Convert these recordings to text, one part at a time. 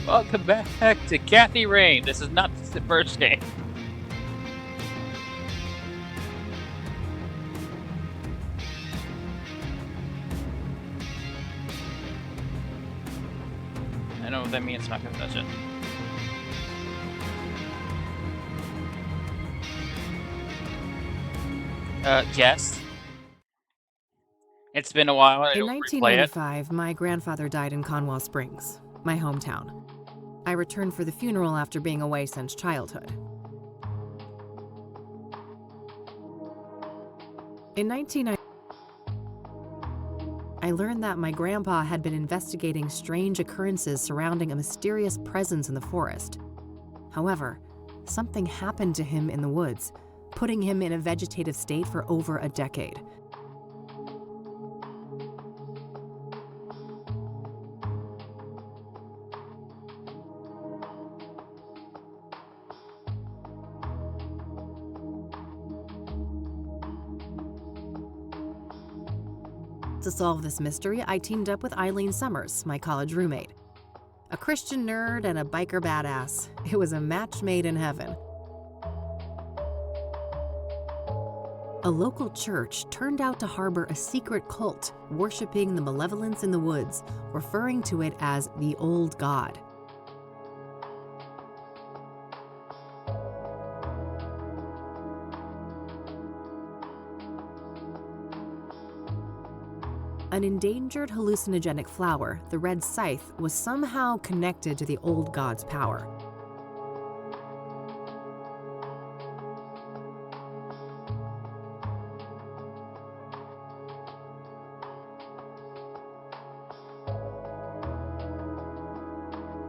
Welcome back to Kathy Rain. This is not the first game. I know what that means. Not gonna touch it. Yes. It's been a while. I In don't replay it. 1995, my grandfather died in Conwell Springs, my hometown. I returned for the funeral after being away since childhood. In 1990, I learned that my grandpa had been investigating strange occurrences surrounding a mysterious presence in the forest. However, something happened to him in the woods, putting him in a vegetative state for over a decade. To solve this mystery, I teamed up with Eileen Summers, my college roommate. A Christian nerd and a biker badass. It was a match made in heaven. A local church turned out to harbor a secret cult worshiping the malevolence in the woods, referring to it as the Old God. An endangered hallucinogenic flower, the red scythe, was somehow connected to the Old God's power.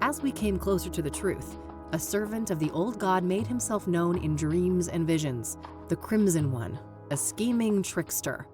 As we came closer to the truth, a servant of the Old God made himself known in dreams and visions, the Crimson One, a scheming trickster.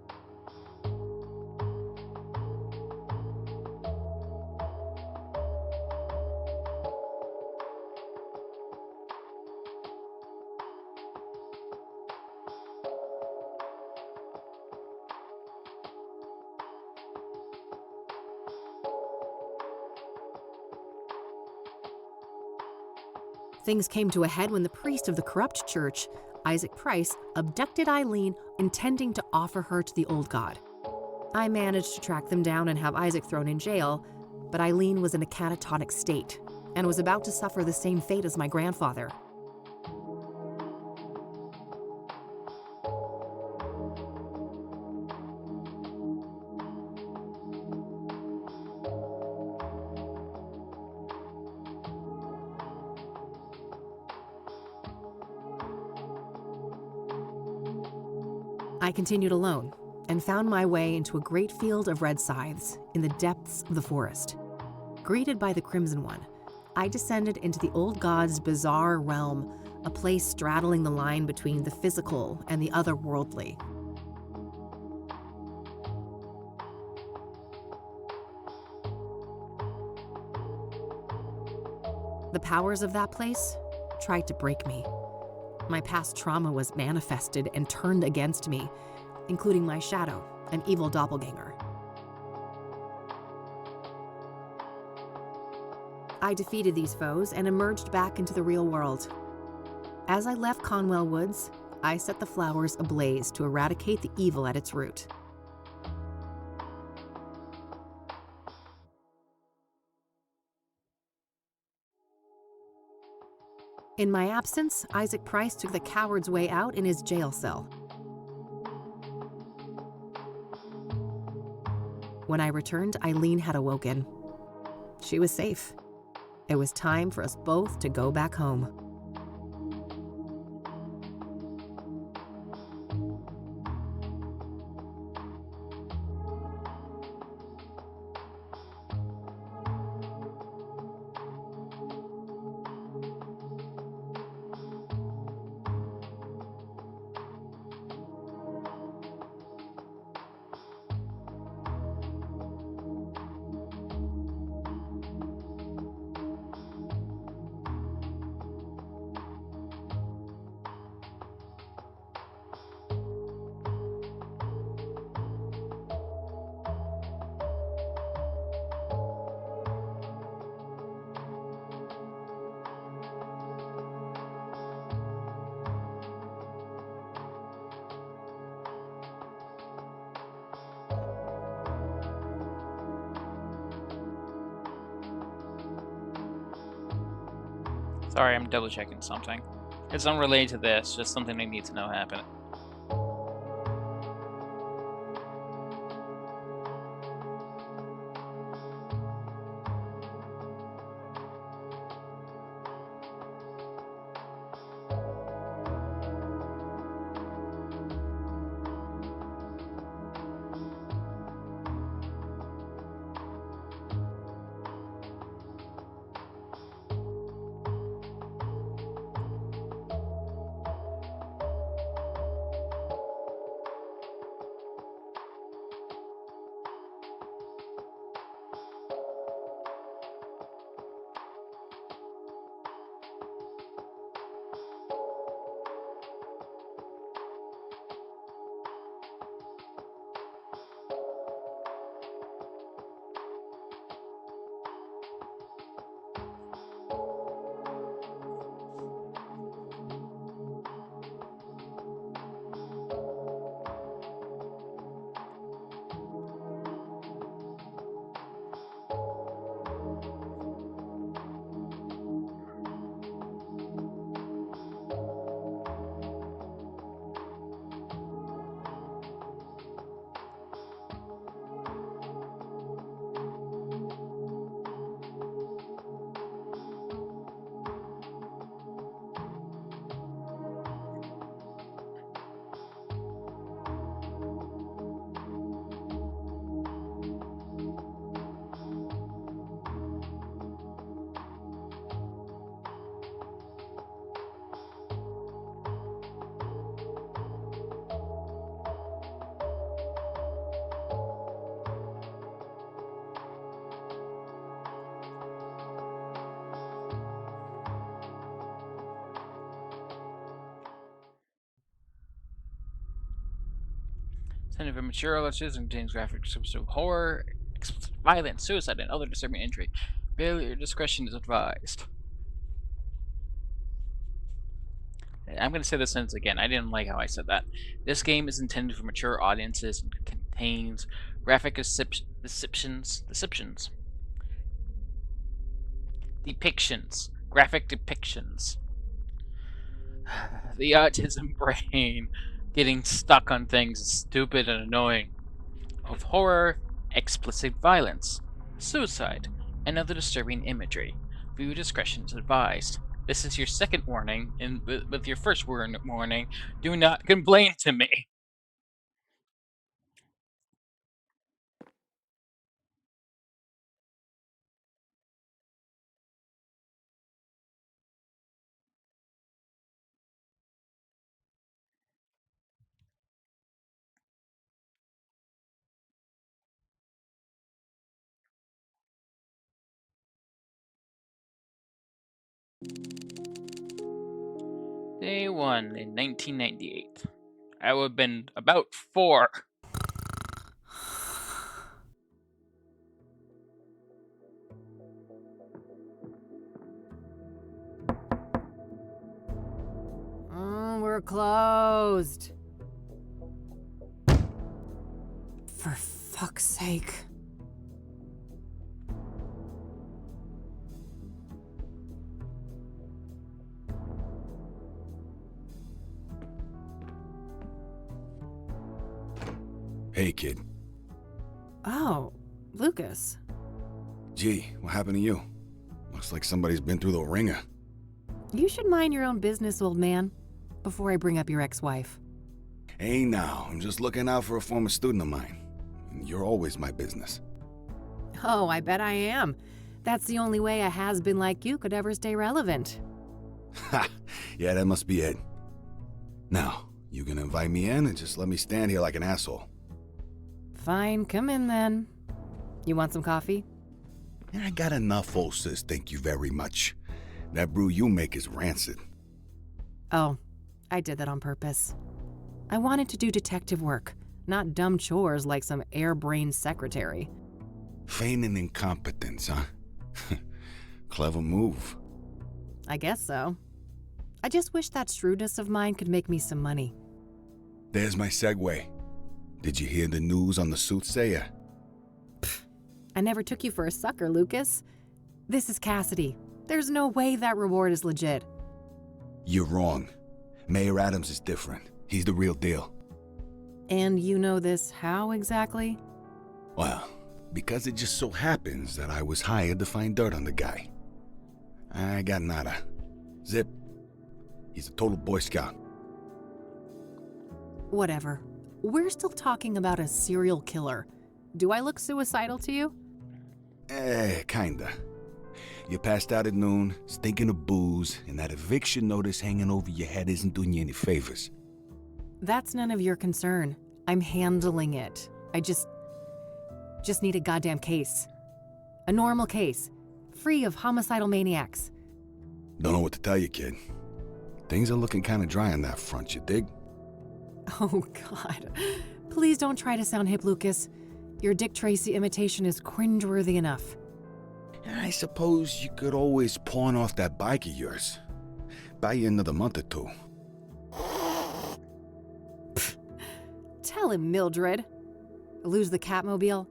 Things came to a head when the priest of the corrupt church, Isaac Price, abducted Eileen, intending to offer her to the Old God. I managed to track them down and have Isaac thrown in jail, but Eileen was in a catatonic state and was about to suffer the same fate as my grandfather. I continued alone and found my way into a great field of red scythes in the depths of the forest. Greeted by the Crimson One, I descended into the Old God's bizarre realm, a place straddling the line between the physical and the otherworldly. The powers of that place tried to break me. My past trauma was manifested and turned against me, including my shadow, an evil doppelganger. I defeated these foes and emerged back into the real world. As I left Conwell Woods, I set the flowers ablaze to eradicate the evil at its root. In my absence, Isaac Price took the coward's way out in his jail cell. When I returned, Eileen had awoken. She was safe. It was time for us both to go back home. Sorry, I'm double checking something. It's unrelated to this, just something I need to know happened. Intended for mature audiences and contains graphic descriptions of horror, explicit violence, suicide, and other disturbing injury. Viewer discretion is advised. I'm going to say this sentence again. I didn't like how I said that. This game is intended for mature audiences and contains graphic depictions, graphic depictions. The autism brain getting stuck on things is stupid and annoying. Of horror, explicit violence, suicide, and other disturbing imagery. Viewer discretion is advised. This is your second warning, and with your first warning, do not complain to me. Day 1 in 1998. I would have been about 4. We're closed. For fuck's sake. Hey, kid. Oh, Lucas. Gee, what happened to you? Looks like somebody's been through the ringer. You should mind your own business, old man, before I bring up your ex-wife. Hey now, I'm just looking out for a former student of mine. You're always my business. Oh, I bet I am. That's the only way a has-been like you could ever stay relevant. Ha! Yeah, that must be it. Now, you gonna invite me in and just let me stand here like an asshole? Fine, come in then. You want some coffee? I got enough, old sis, thank you very much. That brew you make is rancid. Oh, I did that on purpose. I wanted to do detective work, not dumb chores like some airbrained secretary. Feigning incompetence, huh? Clever move. I guess so. I just wish that shrewdness of mine could make me some money. There's my segue. Did you hear the news on the soothsayer? I never took you for a sucker, Lucas. This is Cassidy. There's no way that reward is legit. You're wrong. Mayor Adams is different. He's the real deal. And you know this how exactly? Well, because it just so happens that I was hired to find dirt on the guy. I got nada. Zip. He's a total Boy Scout. Whatever. We're still talking about a serial killer. Do I look suicidal to you? Kinda. You passed out at noon, stinking of booze, and that eviction notice hanging over your head isn't doing you any favors. That's none of your concern. I'm handling it. I just need a goddamn case. A normal case. Free of homicidal maniacs. Don't know what to tell you, kid. Things are looking kinda dry on that front, you dig? Oh, God. Please don't try to sound hip, Lucas. Your Dick Tracy imitation is cringeworthy enough. I suppose you could always pawn off that bike of yours. Buy you another month or two. Tell him, Mildred. Lose the Catmobile?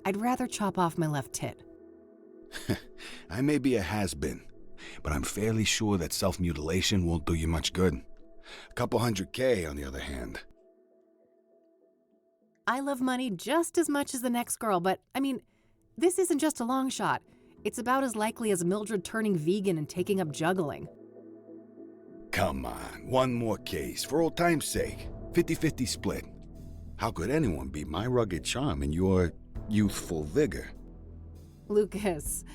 I'd rather chop off my left tit. I may be a has-been, but I'm fairly sure that self-mutilation won't do you much good. A couple $100K, on the other hand. I love money just as much as the next girl, but, I mean, this isn't just a long shot. It's about as likely as Mildred turning vegan and taking up juggling. Come on, one more case, for old time's sake. 50-50 split. How could anyone beat my rugged charm and your youthful vigor? Lucas,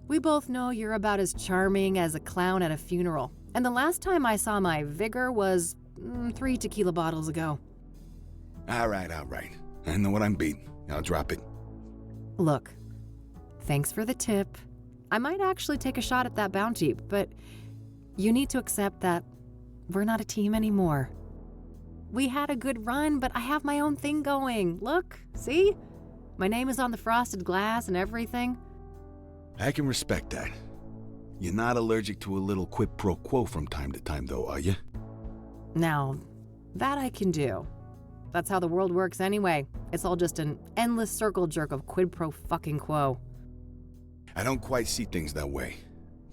we both know you're about as charming as a clown at a funeral. And the last time I saw my vigor was 3 tequila bottles ago. All right. I know what I'm beating. I'll drop it. Look, thanks for the tip. I might actually take a shot at that bounty, but you need to accept that we're not a team anymore. We had a good run, but I have my own thing going. Look, see? My name is on the frosted glass and everything. I can respect that. You're not allergic to a little quid pro quo from time to time, though, are you? Now, that I can do. That's how the world works anyway. It's all just an endless circle jerk of quid pro fucking quo. I don't quite see things that way,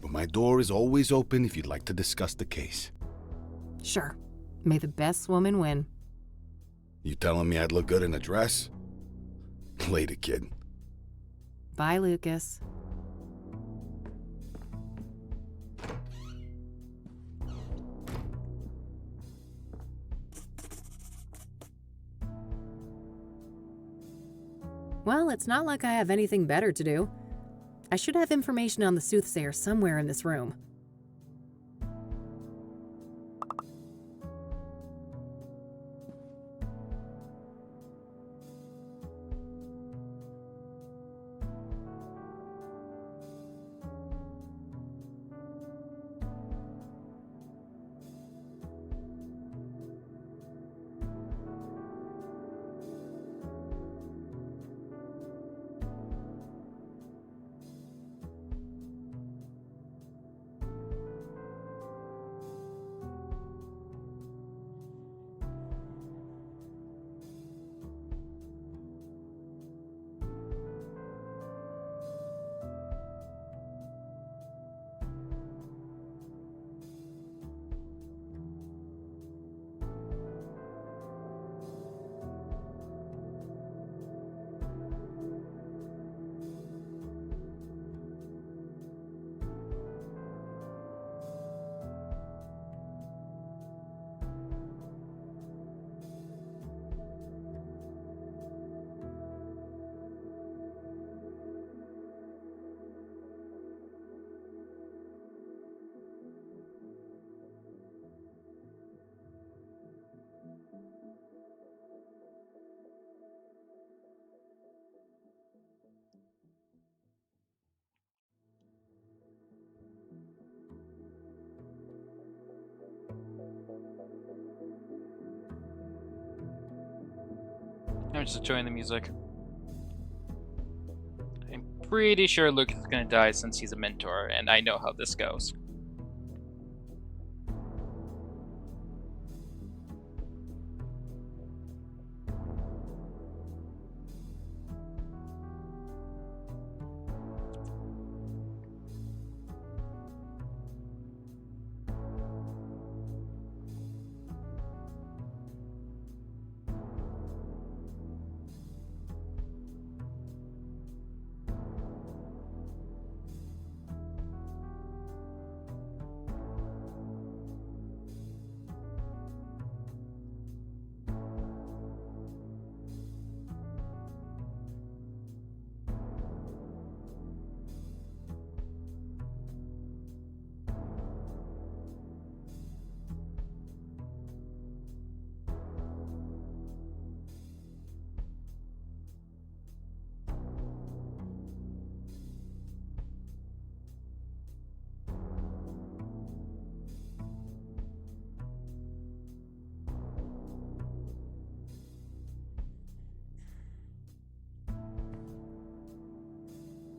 but my door is always open if you'd like to discuss the case. Sure. May the best woman win. You telling me I'd look good in a dress? Later, kid. Bye, Lucas. Well, it's not like I have anything better to do. I should have information on the soothsayer somewhere in this room. I'm just enjoying the music. I'm pretty sure Lucas is gonna die since he's a mentor, and I know how this goes.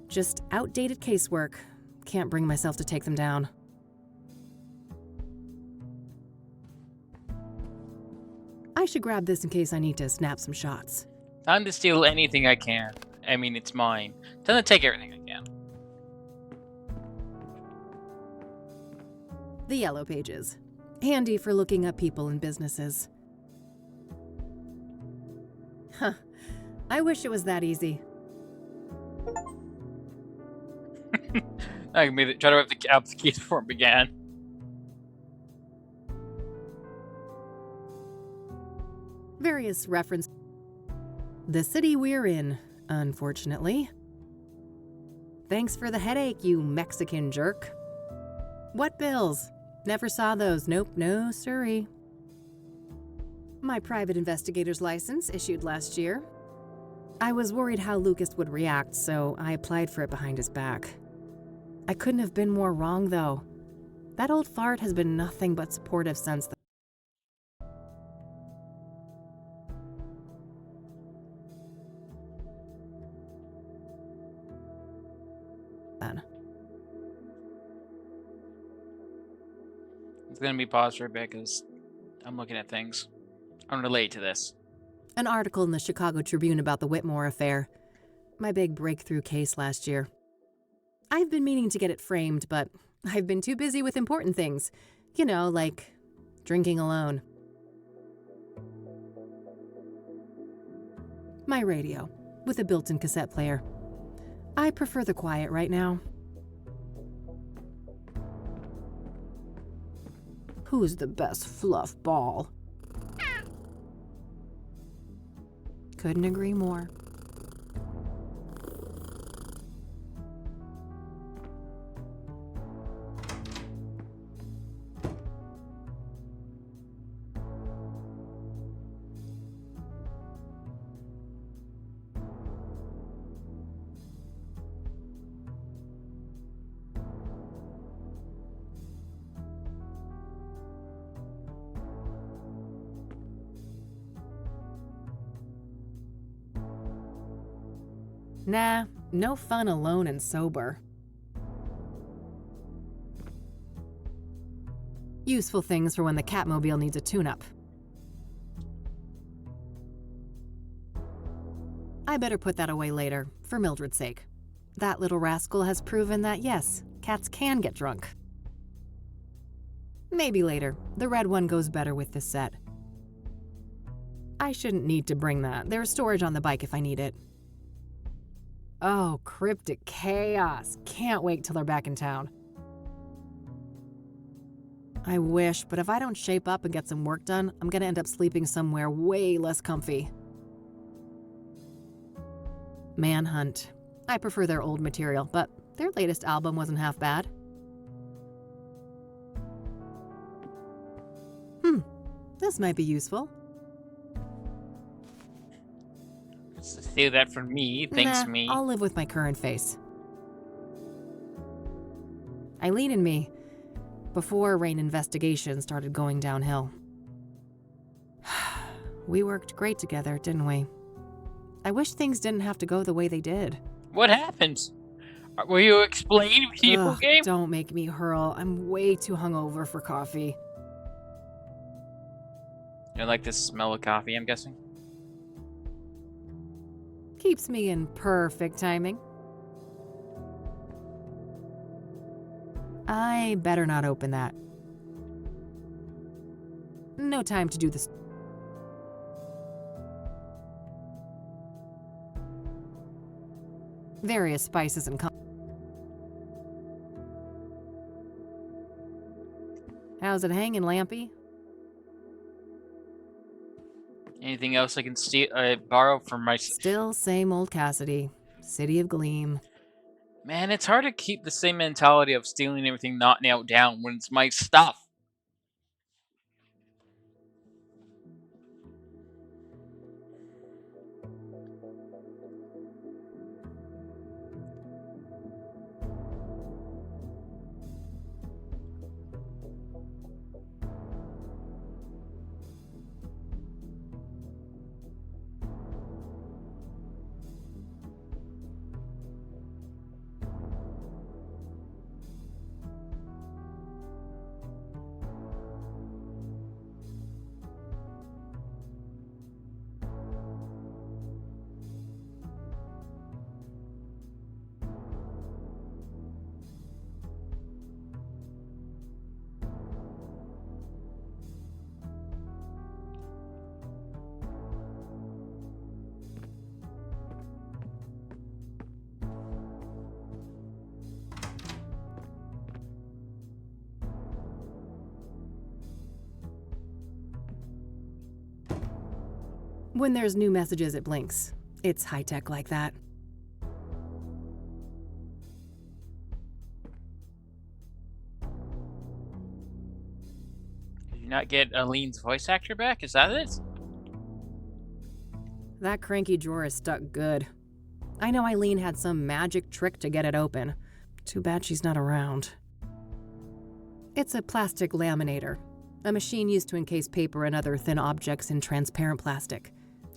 Just outdated casework. Can't bring myself to take them down. I should grab this in case I need to snap some shots. Time to steal anything I can. I mean, it's mine. Time to take everything I can. The Yellow Pages. Handy for looking up people and businesses. Huh. I wish it was that easy. I made it. Try to have the keys before it began. Various reference. The city we're in, unfortunately. Thanks for the headache, you Mexican jerk. What bills? Never saw those. Nope, no siree. My private investigator's license issued last year. I was worried how Lucas would react, so I applied for it behind his back. I couldn't have been more wrong, though. That old fart has been nothing but supportive since then. It's gonna be paused for a bit because I'm looking at things. I'm related to this. An article in the Chicago Tribune about the Whitmore affair. My big breakthrough case last year. I've been meaning to get it framed, but I've been too busy with important things. You know, like drinking alone. My radio, with a built-in cassette player. I prefer the quiet right now. Who's the best fluff ball? Couldn't agree more. Nah, no fun alone and sober. Useful things for when the Catmobile needs a tune-up. I better put that away later, for Mildred's sake. That little rascal has proven that yes, cats can get drunk. Maybe later. The red one goes better with this set. I shouldn't need to bring that. There's storage on the bike if I need it. Oh, cryptic chaos. Can't wait till they're back in town. I wish, but if I don't shape up and get some work done, I'm gonna end up sleeping somewhere way less comfy. Manhunt. I prefer their old material, but their latest album wasn't half bad. This might be useful. Say that from me. Thanks, Nah, me. I'll live with my current face. Eileen and me, before Rain investigation started going downhill. We worked great together, didn't we? I wish things didn't have to go the way they did. What happened? Were you explaining video Ugh, game? don't make me hurl. I'm way too hungover for coffee. You like the smell of coffee, I'm guessing? Keeps me in perfect timing. I better not open that. No time to do this. Various spices and How's it hanging, Lampy? Anything else I can borrow from my... Still same old Cassidy. City of Gleam. Man, it's hard to keep the same mentality of stealing everything not nailed down when it's my stuff. When there's new messages, it blinks. It's high-tech like that. Did you not get Eileen's voice actor back? Is that it? That cranky drawer is stuck good. I know Eileen had some magic trick to get it open. Too bad she's not around. It's a plastic laminator, a machine used to encase paper and other thin objects in transparent plastic.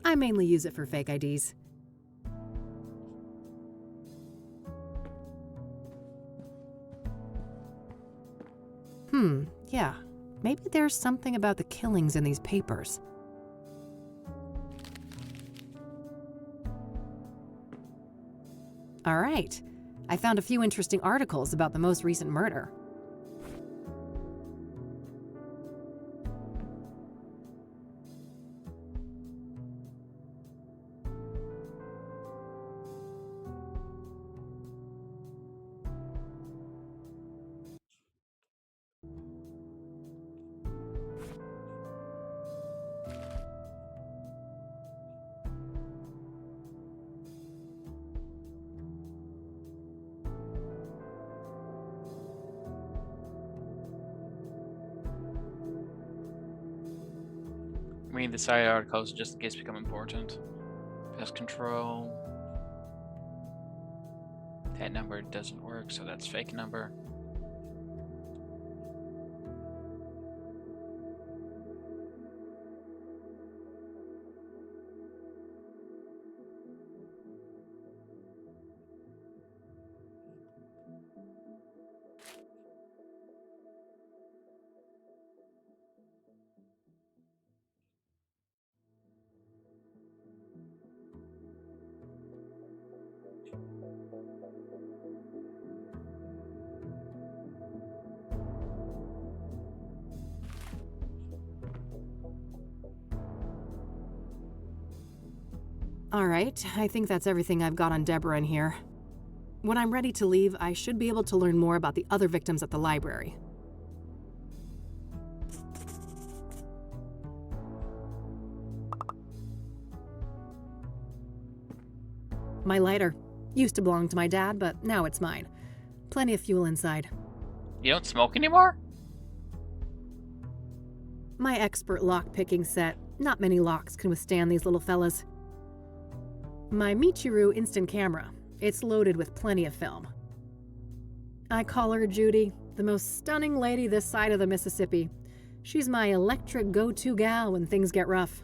I mainly use it for fake IDs. Yeah. Maybe there's something about the killings in these papers. All right. I found a few interesting articles about the most recent murder. Reading the side articles just in case become important. Pest control. That number doesn't work, so that's fake number. All right, I think that's everything I've got on Deborah in here. When I'm ready to leave, I should be able to learn more about the other victims at the library. My lighter. Used to belong to my dad, but now it's mine. Plenty of fuel inside. You don't smoke anymore? My expert lock-picking set. Not many locks can withstand these little fellas. My Michiru instant camera. It's loaded with plenty of film. I call her Judy, the most stunning lady this side of the Mississippi. She's my electric go-to gal when things get rough.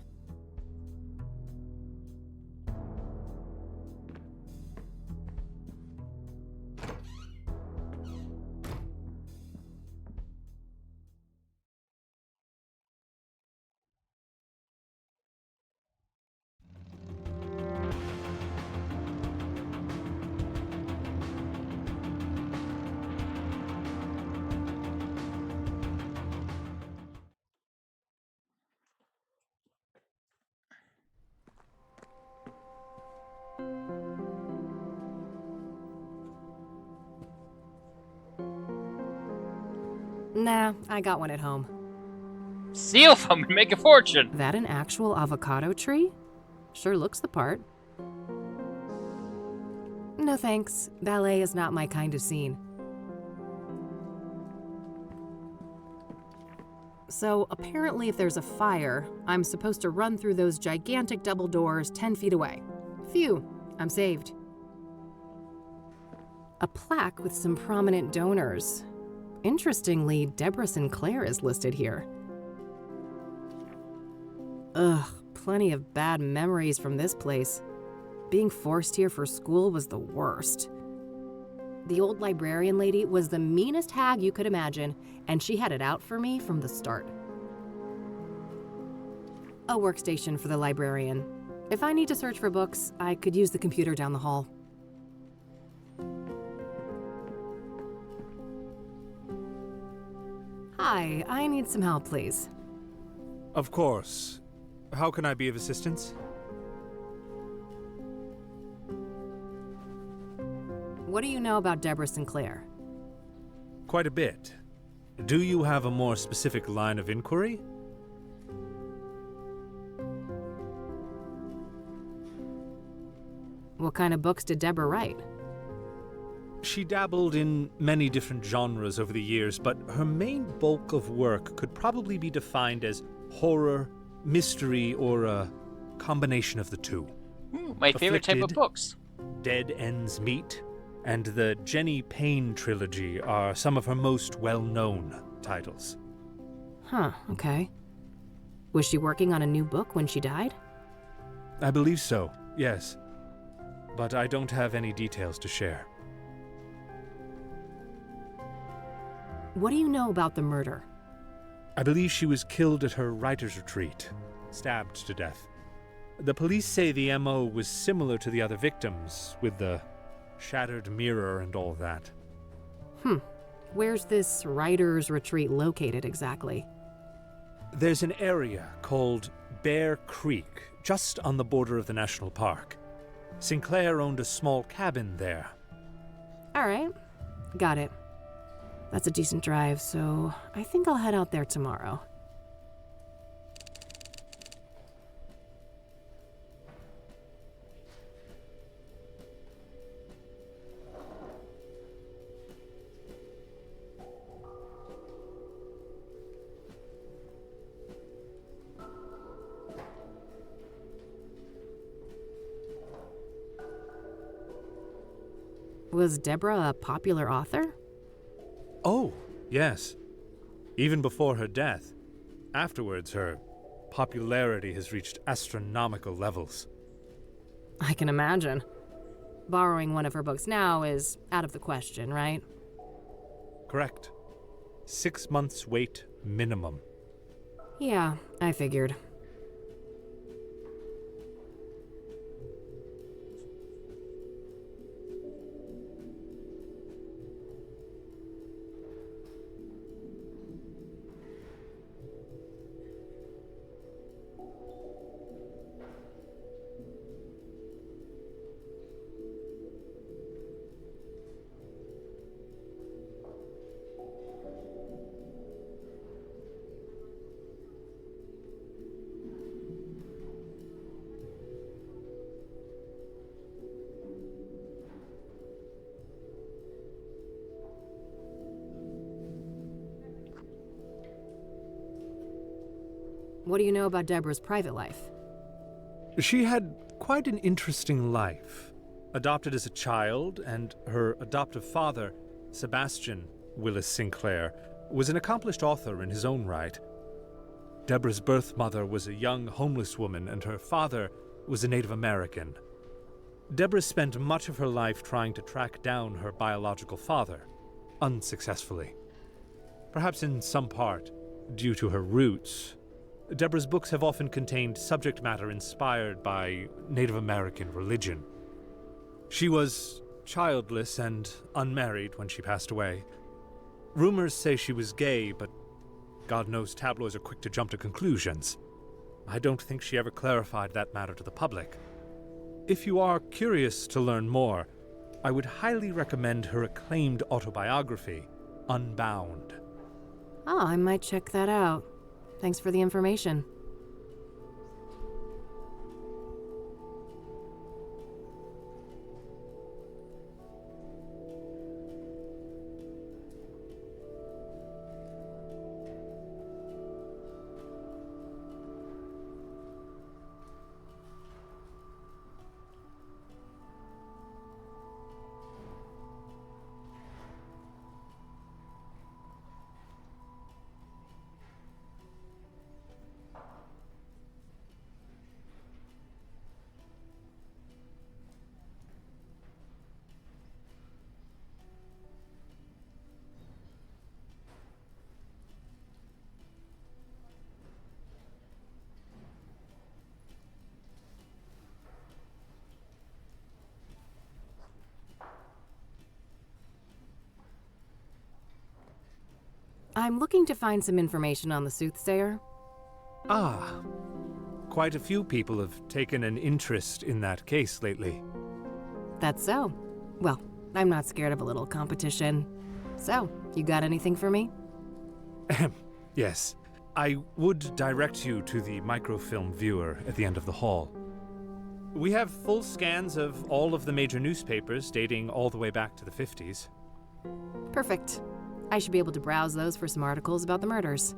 Nah, I got one at home. Steal from me, make a fortune! That an actual avocado tree? Sure looks the part. No thanks. Ballet is not my kind of scene. So apparently if there's a fire, I'm supposed to run through those gigantic double doors 10 feet away. Phew, I'm saved. A plaque with some prominent donors. Interestingly, Deborah Sinclair is listed here. Ugh, plenty of bad memories from this place. Being forced here for school was the worst. The old librarian lady was the meanest hag you could imagine, and she had it out for me from the start. A workstation for the librarian. If I need to search for books, I could use the computer down the hall. Hi, I need some help, please. Of course. How can I be of assistance? What do you know about Deborah Sinclair? Quite a bit. Do you have a more specific line of inquiry? What kind of books did Deborah write? She dabbled in many different genres over the years, but her main bulk of work could probably be defined as horror, mystery, or a combination of the two. My favorite type of Afflicted. books. Dead Ends Meet and the Jenny Payne trilogy are some of her most well-known titles. Huh, okay. Was she working on a new book when she died? I believe so, yes. But I don't have any details to share. What do you know about the murder? I believe she was killed at her writer's retreat, stabbed to death. The police say the MO was similar to the other victims, with the shattered mirror and all that. Where's this writer's retreat located exactly? There's an area called Bear Creek, just on the border of the national park. Sinclair owned a small cabin there. All right, got it. That's a decent drive, so I think I'll head out there tomorrow. Was Deborah a popular author? Oh, yes. Even before her death. Afterwards, her popularity has reached astronomical levels. I can imagine. Borrowing one of her books now is out of the question, right? Correct. 6 months wait minimum. Yeah, I figured. What do you know about Deborah's private life? She had quite an interesting life. Adopted as a child, and her adoptive father, Sebastian Willis Sinclair, was an accomplished author in his own right. Deborah's birth mother was a young homeless woman, and her father was a Native American. Deborah spent much of her life trying to track down her biological father, unsuccessfully. Perhaps in some part due to her roots, Deborah's books have often contained subject matter inspired by Native American religion. She was childless and unmarried when she passed away. Rumors say she was gay, but God knows tabloids are quick to jump to conclusions. I don't think she ever clarified that matter to the public. If you are curious to learn more, I would highly recommend her acclaimed autobiography, Unbound. Oh, I might check that out. Thanks for the information. I'm looking to find some information on the soothsayer. Ah, quite a few people have taken an interest in that case lately. That's so. Well, I'm not scared of a little competition. So, you got anything for me? Yes, I would direct you to the microfilm viewer at the end of the hall. We have full scans of all of the major newspapers dating all the way back to the 50s. Perfect. I should be able to browse those for some articles about the murders.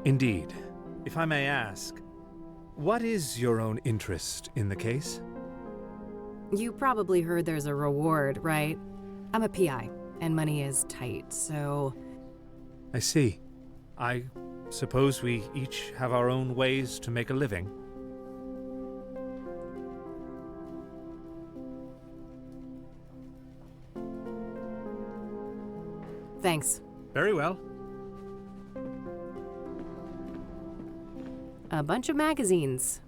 Indeed. If I may ask, what is your own interest in the case? You probably heard there's a reward, right? I'm a PI, and money is tight, so... I see. I suppose we each have our own ways to make a living. Thanks. Very well. A bunch of magazines.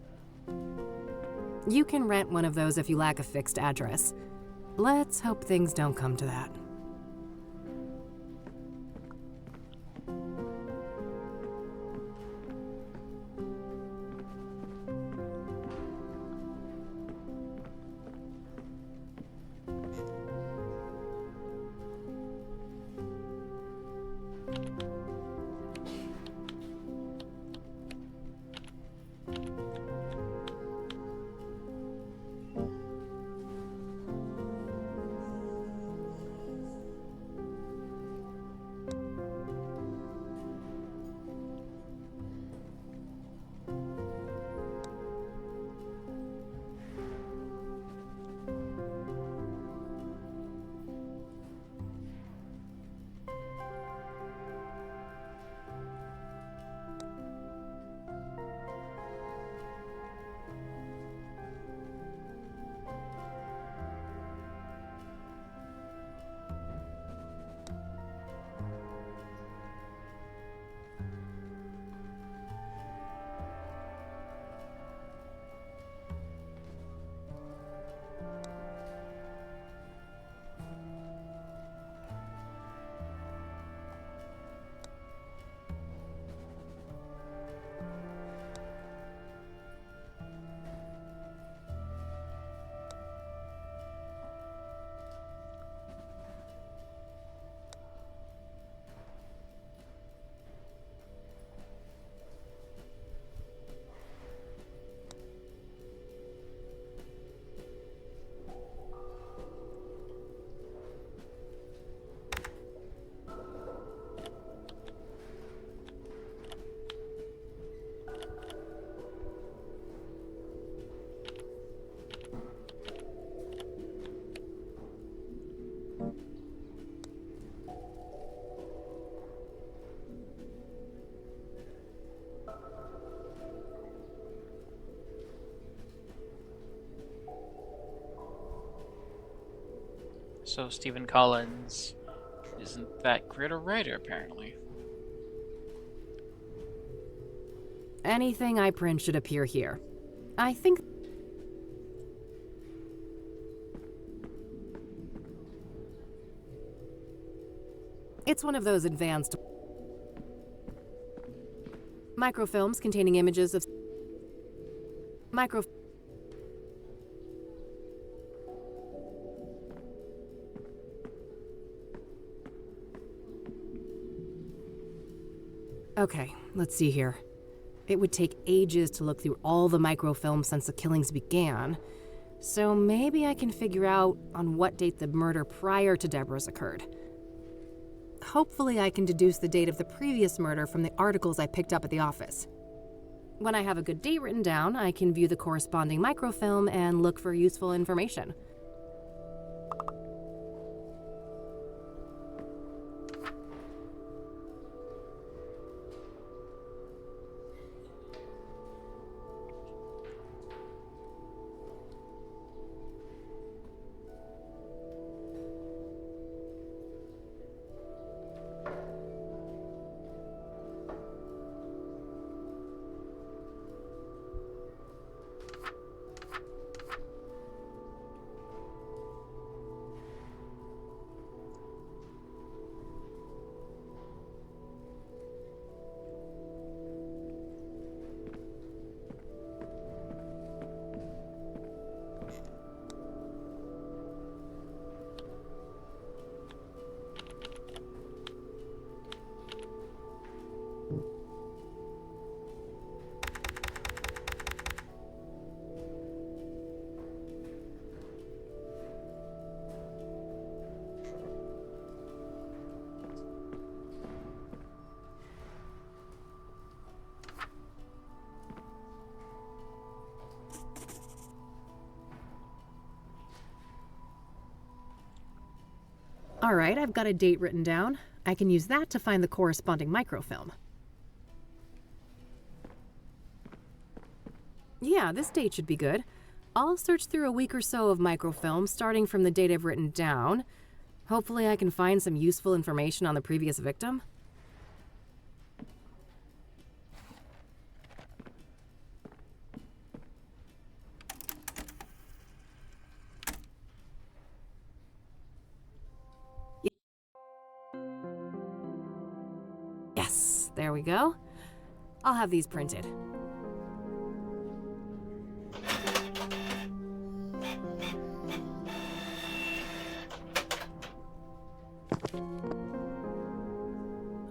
You can rent one of those if you lack a fixed address. Let's hope things don't come to that. So Stephen Collins isn't that great a writer, apparently. Anything I print should appear here. I think... It's one of those advanced microfilms containing images of Okay, let's see here. It would take ages to look through all the microfilms since the killings began, so maybe I can figure out on what date the murder prior to Deborah's occurred. Hopefully I can deduce the date of the previous murder from the articles I picked up at the office. When I have a good date written down, I can view the corresponding microfilm and look for useful information. Alright, I've got a date written down. I can use that to find the corresponding microfilm. Yeah, this date should be good. I'll search through a week or so of microfilm, starting from the date I've written down. Hopefully I can find some useful information on the previous victim. Yes, there we go. I'll have these printed.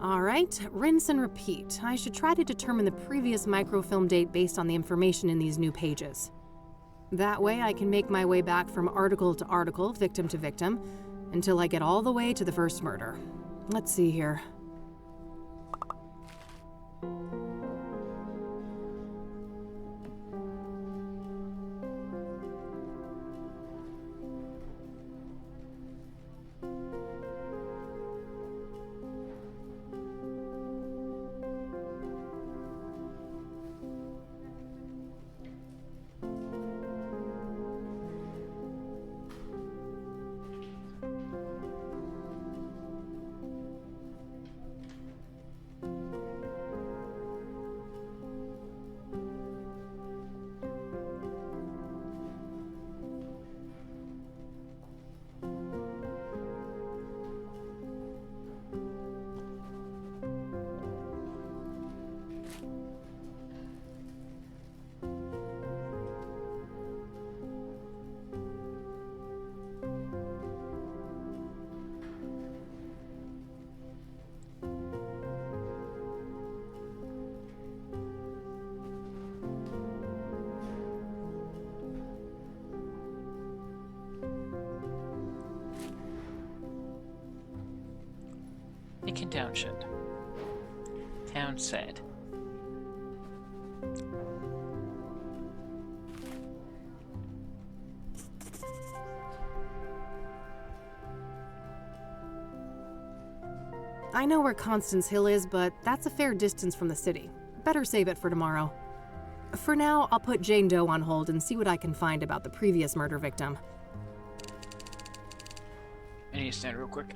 Alright, rinse and repeat. I should try to determine the previous microfilm date based on the information in these new pages. That way I can make my way back from article to article, victim to victim, until I get all the way to the first murder. Let's see here. Lincoln Township. Town said. I know where Constance Hill is, but that's a fair distance from the city. Better save it for tomorrow. For now, I'll put Jane Doe on hold and see what I can find about the previous murder victim. I need to stand real quick.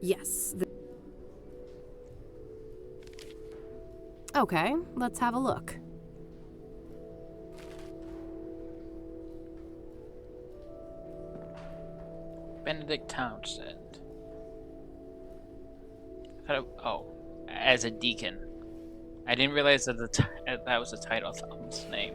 Yes. Okay, let's have a look. Benedict Townsend. Oh, as a deacon. I didn't realize that that was the title of his name.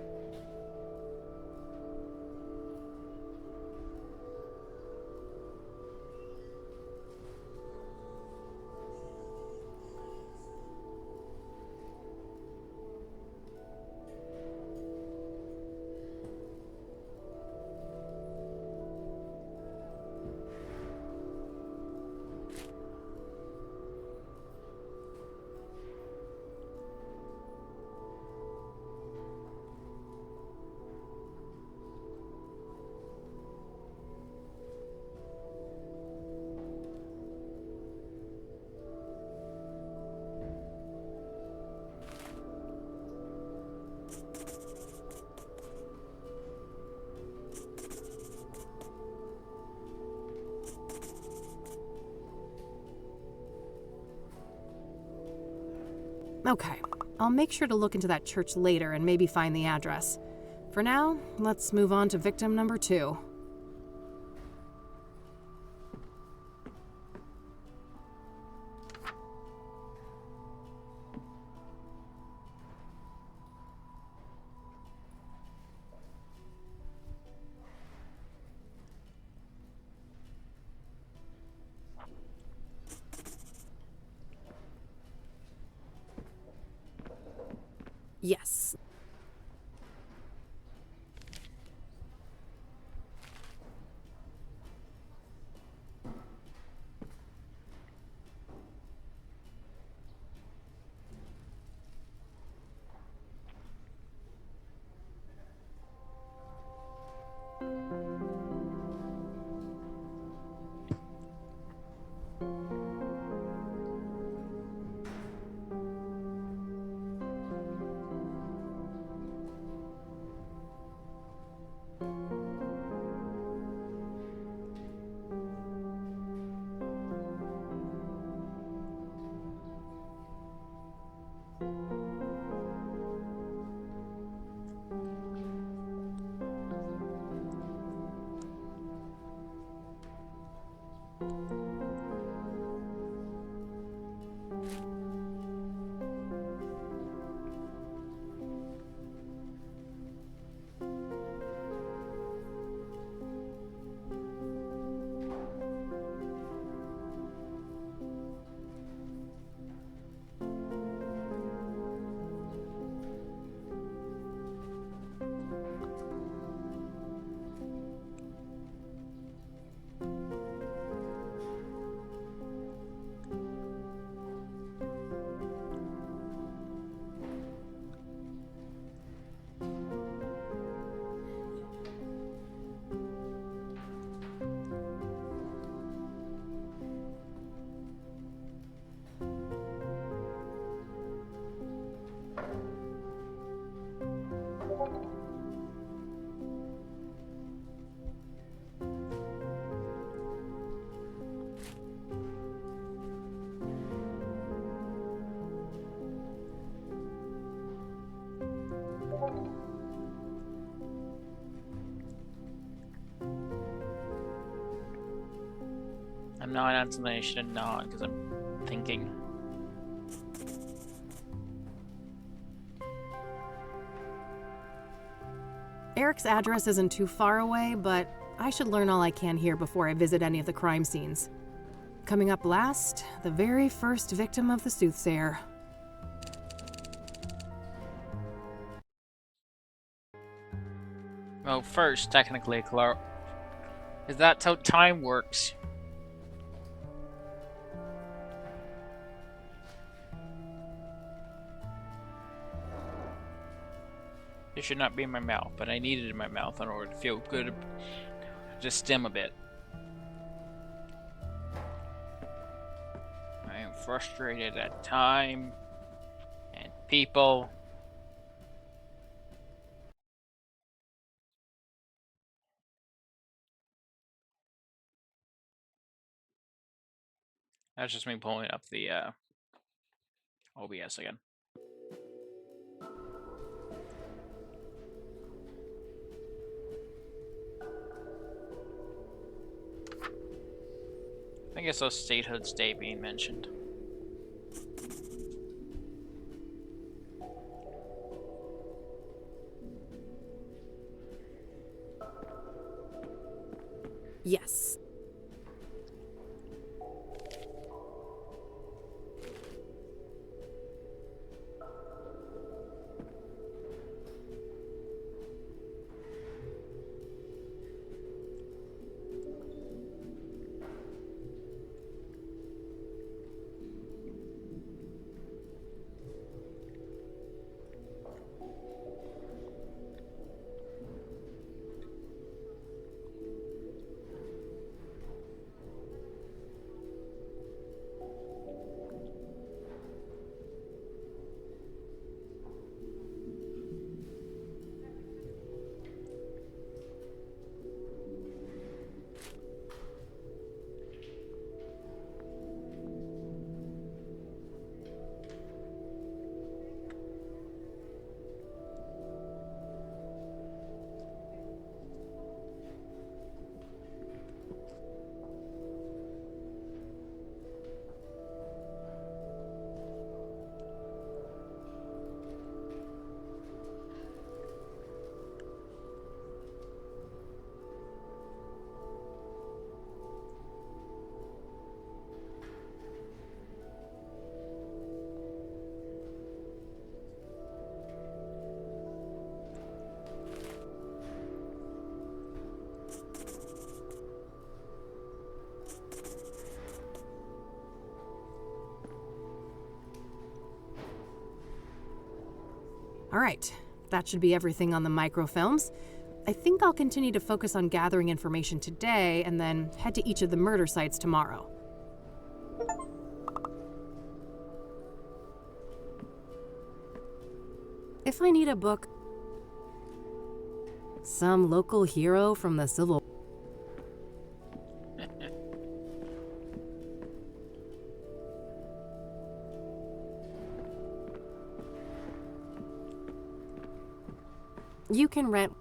Okay, I'll make sure to look into that church later and maybe find the address. For now, let's move on to victim number 2. Yes. I'm not answering that I should not, because I'm thinking. Eric's address isn't too far away, but I should learn all I can here before I visit any of the crime scenes. Coming up last, the very first victim of the soothsayer. Well, first, technically, Clark. Is that how time works? It should not be in my mouth, but I need it in my mouth in order to feel good. Just stim a bit. I am frustrated at time and people. That's just me pulling up the OBS again. I guess those statehood state being mentioned. Yes. All right, that should be everything on the microfilms. I think I'll continue to focus on gathering information today and then head to each of the murder sites tomorrow. If I need a book, some local hero from the Civil You can rent.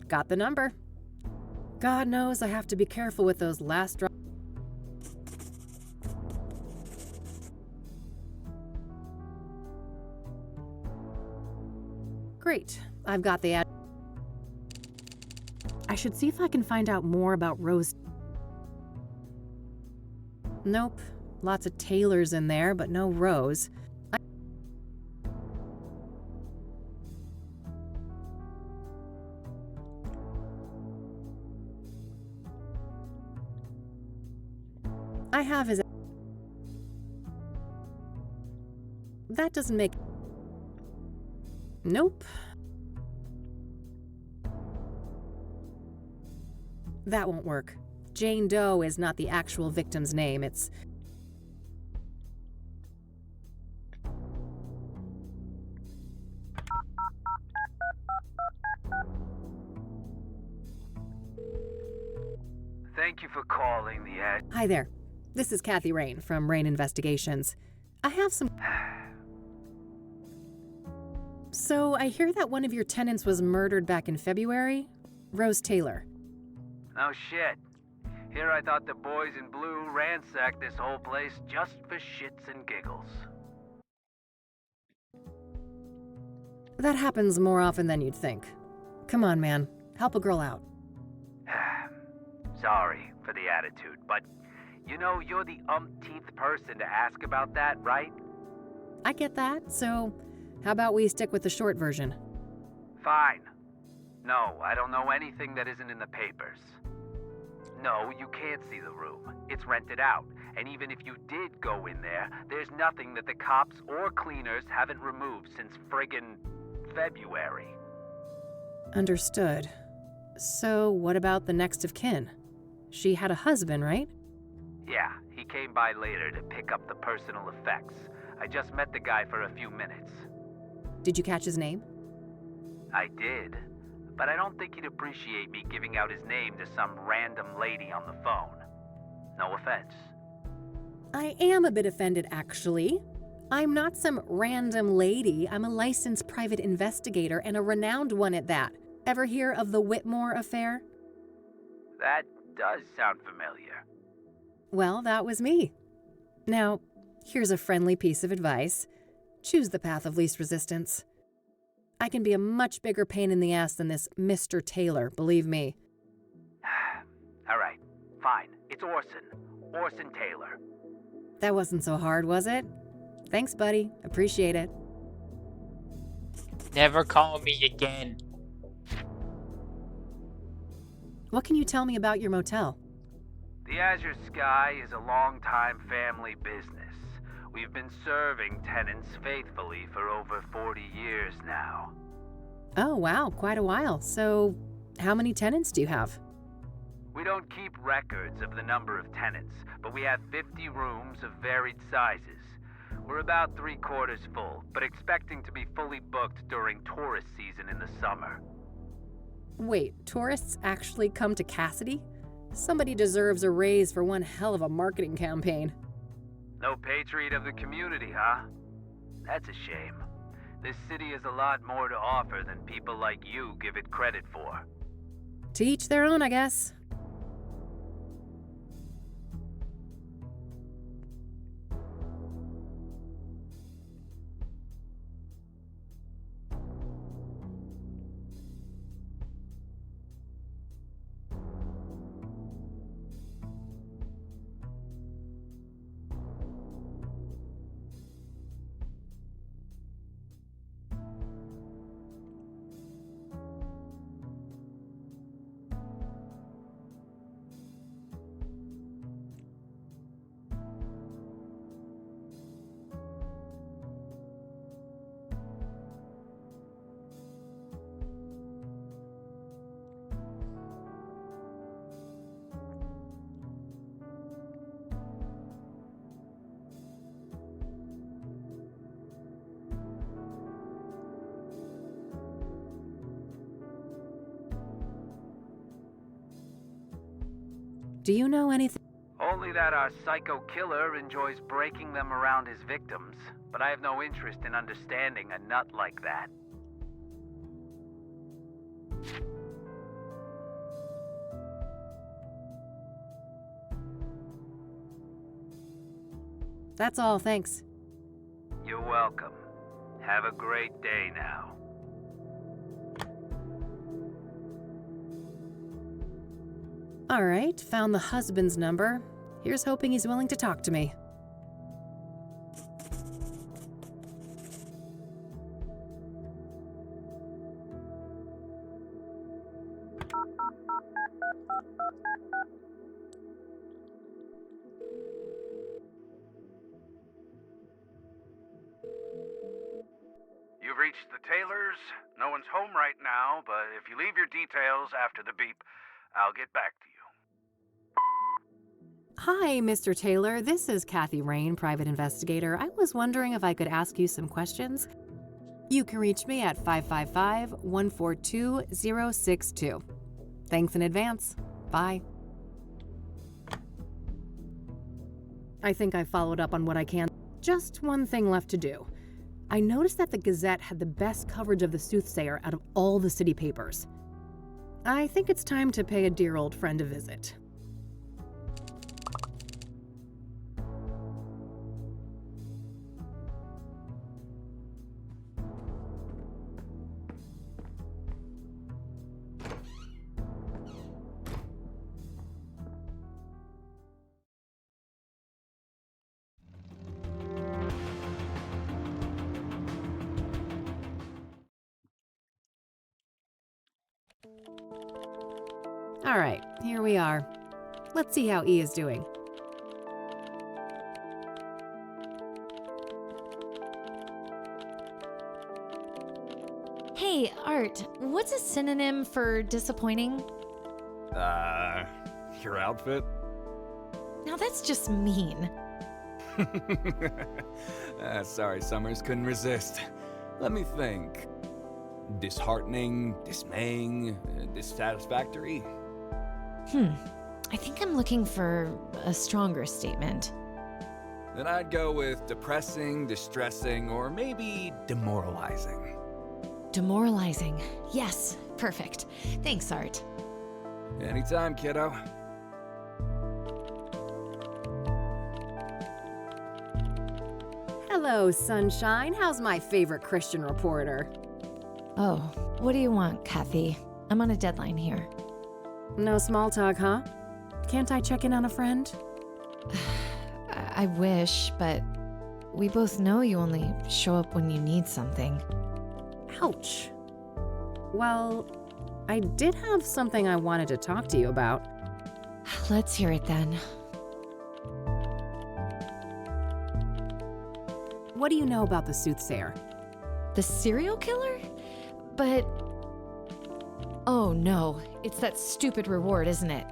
Got the number. God knows I have to be careful with those last drops. Great. I've got the ad. I should see if I can find out more about Rose. Nope. Lots of Taylors in there, but no Rose. I have his. That doesn't make. Nope. That won't work. Jane Doe is not the actual victim's name, it's. Thank you for calling the ad. Hi there. This is Kathy Rain from Rain Investigations. I have some. So, I hear that one of your tenants was murdered back in February? Rose Taylor. Oh shit. Here I thought the boys in blue ransacked this whole place just for shits and giggles. That happens more often than you'd think. Come on, man. Help a girl out. Sorry for the attitude, but you know you're the umpteenth person to ask about that, right? I get that, so how about we stick with the short version? Fine. No, I don't know anything that isn't in the papers. No, you can't see the room. It's rented out. And even if you did go in there, there's nothing that the cops or cleaners haven't removed since friggin' February. Understood. So what about the next of kin? She had a husband, right? Yeah, he came by later to pick up the personal effects. I just met the guy for a few minutes. Did you catch his name? I did, but I don't think he'd appreciate me giving out his name to some random lady on the phone. No offense. I am a bit offended, actually. I'm not some random lady. I'm a licensed private investigator and a renowned one at that. Ever hear of the Whitmore affair? That does sound familiar. Well, that was me. Now, here's a friendly piece of advice. Choose the path of least resistance. I can be a much bigger pain in the ass than this Mr. Taylor, believe me. All right, fine. It's Orson. Orson Taylor. That wasn't so hard, was it? Thanks, buddy. Appreciate it. Never call me again. What can you tell me about your motel? The Azure Sky is a long-time family business. We've been serving tenants faithfully for over 40 years now. Oh, wow, quite a while. So, how many tenants do you have? We don't keep records of the number of tenants, but we have 50 rooms of varied sizes. We're about 3/4 full, but expecting to be fully booked during tourist season in the summer. Wait, tourists actually come to Cassidy? Somebody deserves a raise for one hell of a marketing campaign. No patriot of the community, huh? That's a shame. This city has a lot more to offer than people like you give it credit for. To each their own, I guess. Do you know anything? Only that our psycho killer enjoys breaking them around his victims, but I have no interest in understanding a nut like that. That's all, thanks. You're welcome. Have a great day now. All right, found the husband's number. Here's hoping he's willing to talk to me. You've reached the Taylors. No one's home right now, but if you leave your details after the beep, I'll get back to you. Hi, Mr. Taylor. This is Kathy Rain, private investigator. I was wondering if I could ask you some questions. You can reach me at 555-142-062. Thanks in advance. Bye. I think I followed up on what I can. Just one thing left to do. I noticed that the Gazette had the best coverage of the soothsayer out of all the city papers. I think it's time to pay a dear old friend a visit. All right, here we are. Let's see how E is doing. Hey, Art, what's a synonym for disappointing? Your outfit? Now that's just mean. Sorry, Summers, couldn't resist. Let me think. Disheartening, dismaying, dissatisfactory? I think I'm looking for a stronger statement. Then I'd go with depressing, distressing, or maybe demoralizing. Demoralizing. Yes, perfect. Thanks, Art. Anytime, kiddo. Hello, sunshine. How's my favorite Christian reporter? Oh, what do you want, Kathy? I'm on a deadline here. No small talk, huh? Can't I check in on a friend? I wish, but we both know you only show up when you need something. Ouch. Well, I did have something I wanted to talk to you about. Let's hear it then. What do you know about the soothsayer? The serial killer? But... oh no, it's that stupid reward, isn't it?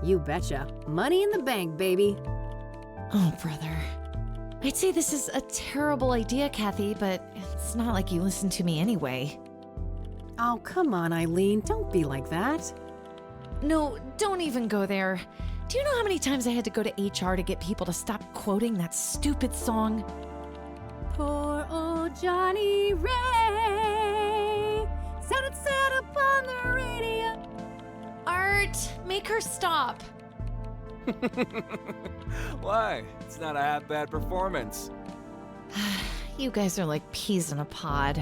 You betcha. Money in the bank, baby. Oh, brother. I'd say this is a terrible idea, Kathy, but it's not like you listen to me anyway. Oh, come on, Eileen. Don't be like that. No, don't even go there. Do you know how many times I had to go to HR to get people to stop quoting that stupid song? Poor old Johnny Ray sounded sad up on the radio. Art, make her stop. Why? It's not a half bad performance. You guys are like peas in a pod.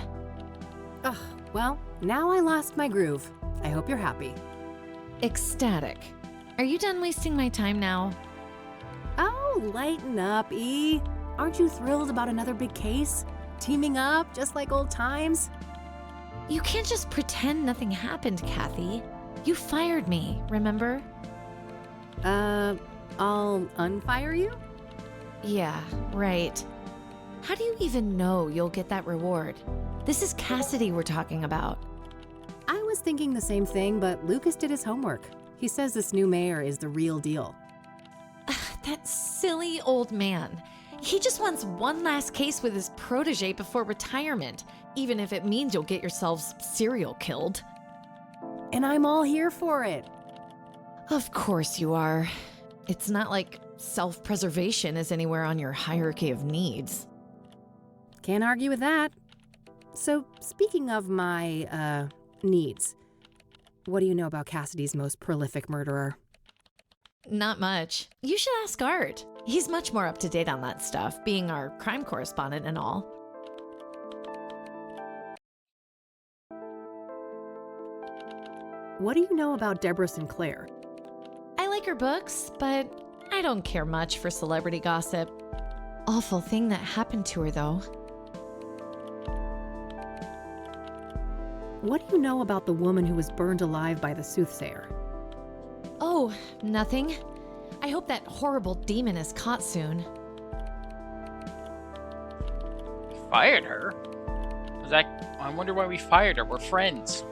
Ugh, well, now I lost my groove. I hope you're happy. Ecstatic. Are you done wasting my time now? Oh, lighten up, E. Aren't you thrilled about another big case? Teaming up, just like old times? You can't just pretend nothing happened, Kathy. You fired me, remember? I'll unfire you? Yeah, right. How do you even know you'll get that reward? This is Cassidy we're talking about. I was thinking the same thing, but Lucas did his homework. He says this new mayor is the real deal. That silly old man. He just wants one last case with his protege before retirement, even if it means you'll get yourselves serial killed. And I'm all here for it. Of course you are. It's not like self-preservation is anywhere on your hierarchy of needs. Can't argue with that. So, speaking of my, needs, what do you know about Cassidy's most prolific murderer? Not much. You should ask Art. He's much more up to date on that stuff, being our crime correspondent and all. What do you know about Deborah Sinclair? I like her books, but I don't care much for celebrity gossip. Awful thing that happened to her, though. What do you know about the woman who was burned alive by the soothsayer? Oh, nothing. I hope that horrible demon is caught soon. Fired her? Was that? I wonder why we fired her. We're friends.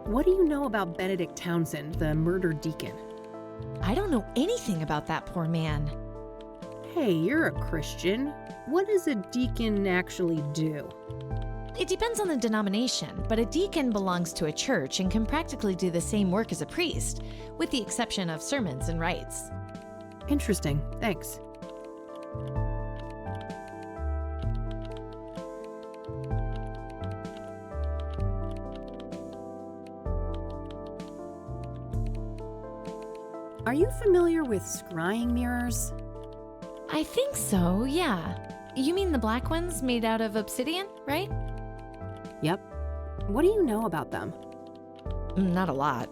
What do you know about Benedict Townsend, the murdered deacon? I don't know anything about that poor man. Hey, you're a Christian. What does a deacon actually do? It depends on the denomination, but a deacon belongs to a church and can practically do the same work as a priest, with the exception of sermons and rites. Interesting, thanks. Are you familiar with scrying mirrors? I think so, yeah. You mean the black ones made out of obsidian, right? Yep. What do you know about them? Not a lot.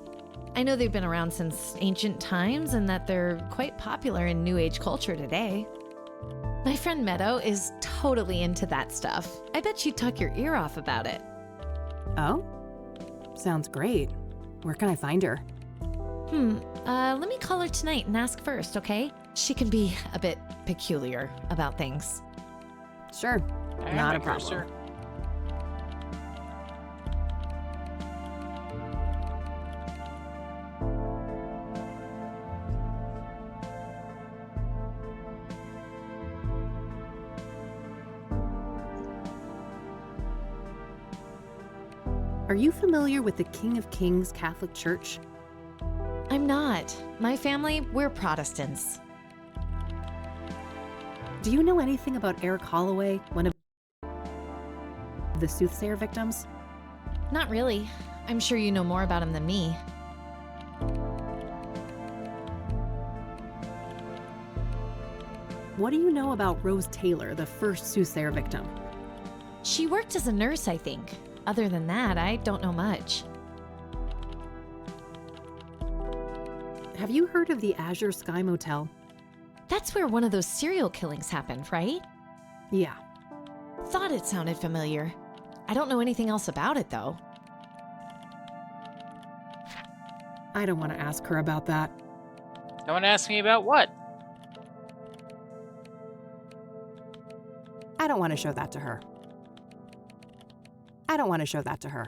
I know they've been around since ancient times and that they're quite popular in New Age culture today. My friend Meadow is totally into that stuff. I bet she'd talk your ear off about it. Oh? Sounds great. Where can I find her? Let me call her tonight and ask first, okay? She can be a bit peculiar about things. Sure, not a problem. Cursor. Are you familiar with the King of Kings Catholic Church? I'm not. My family, we're Protestants. Do you know anything about Eric Holloway, one of the soothsayer victims? Not really. I'm sure you know more about him than me. What do you know about Rose Taylor, the first soothsayer victim? She worked as a nurse, I think. Other than that, I don't know much. Have you heard of the Azure Sky Motel? That's where one of those serial killings happened, right? Yeah. Thought it sounded familiar. I don't know anything else about it, though. I don't want to ask her about that. Don't ask me about what? I don't want to show that to her. I don't want to show that to her.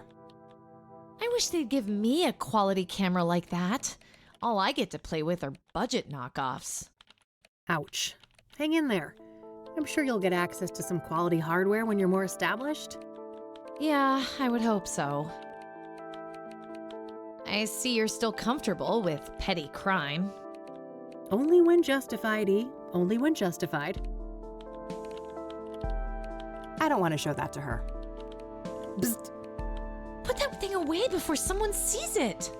I wish they'd give me a quality camera like that. All I get to play with are budget knockoffs. Ouch. Hang in there. I'm sure you'll get access to some quality hardware when you're more established. Yeah, I would hope so. I see you're still comfortable with petty crime. Only when justified, E. Only when justified. I don't want to show that to her. Bzzt. Put that thing away before someone sees it!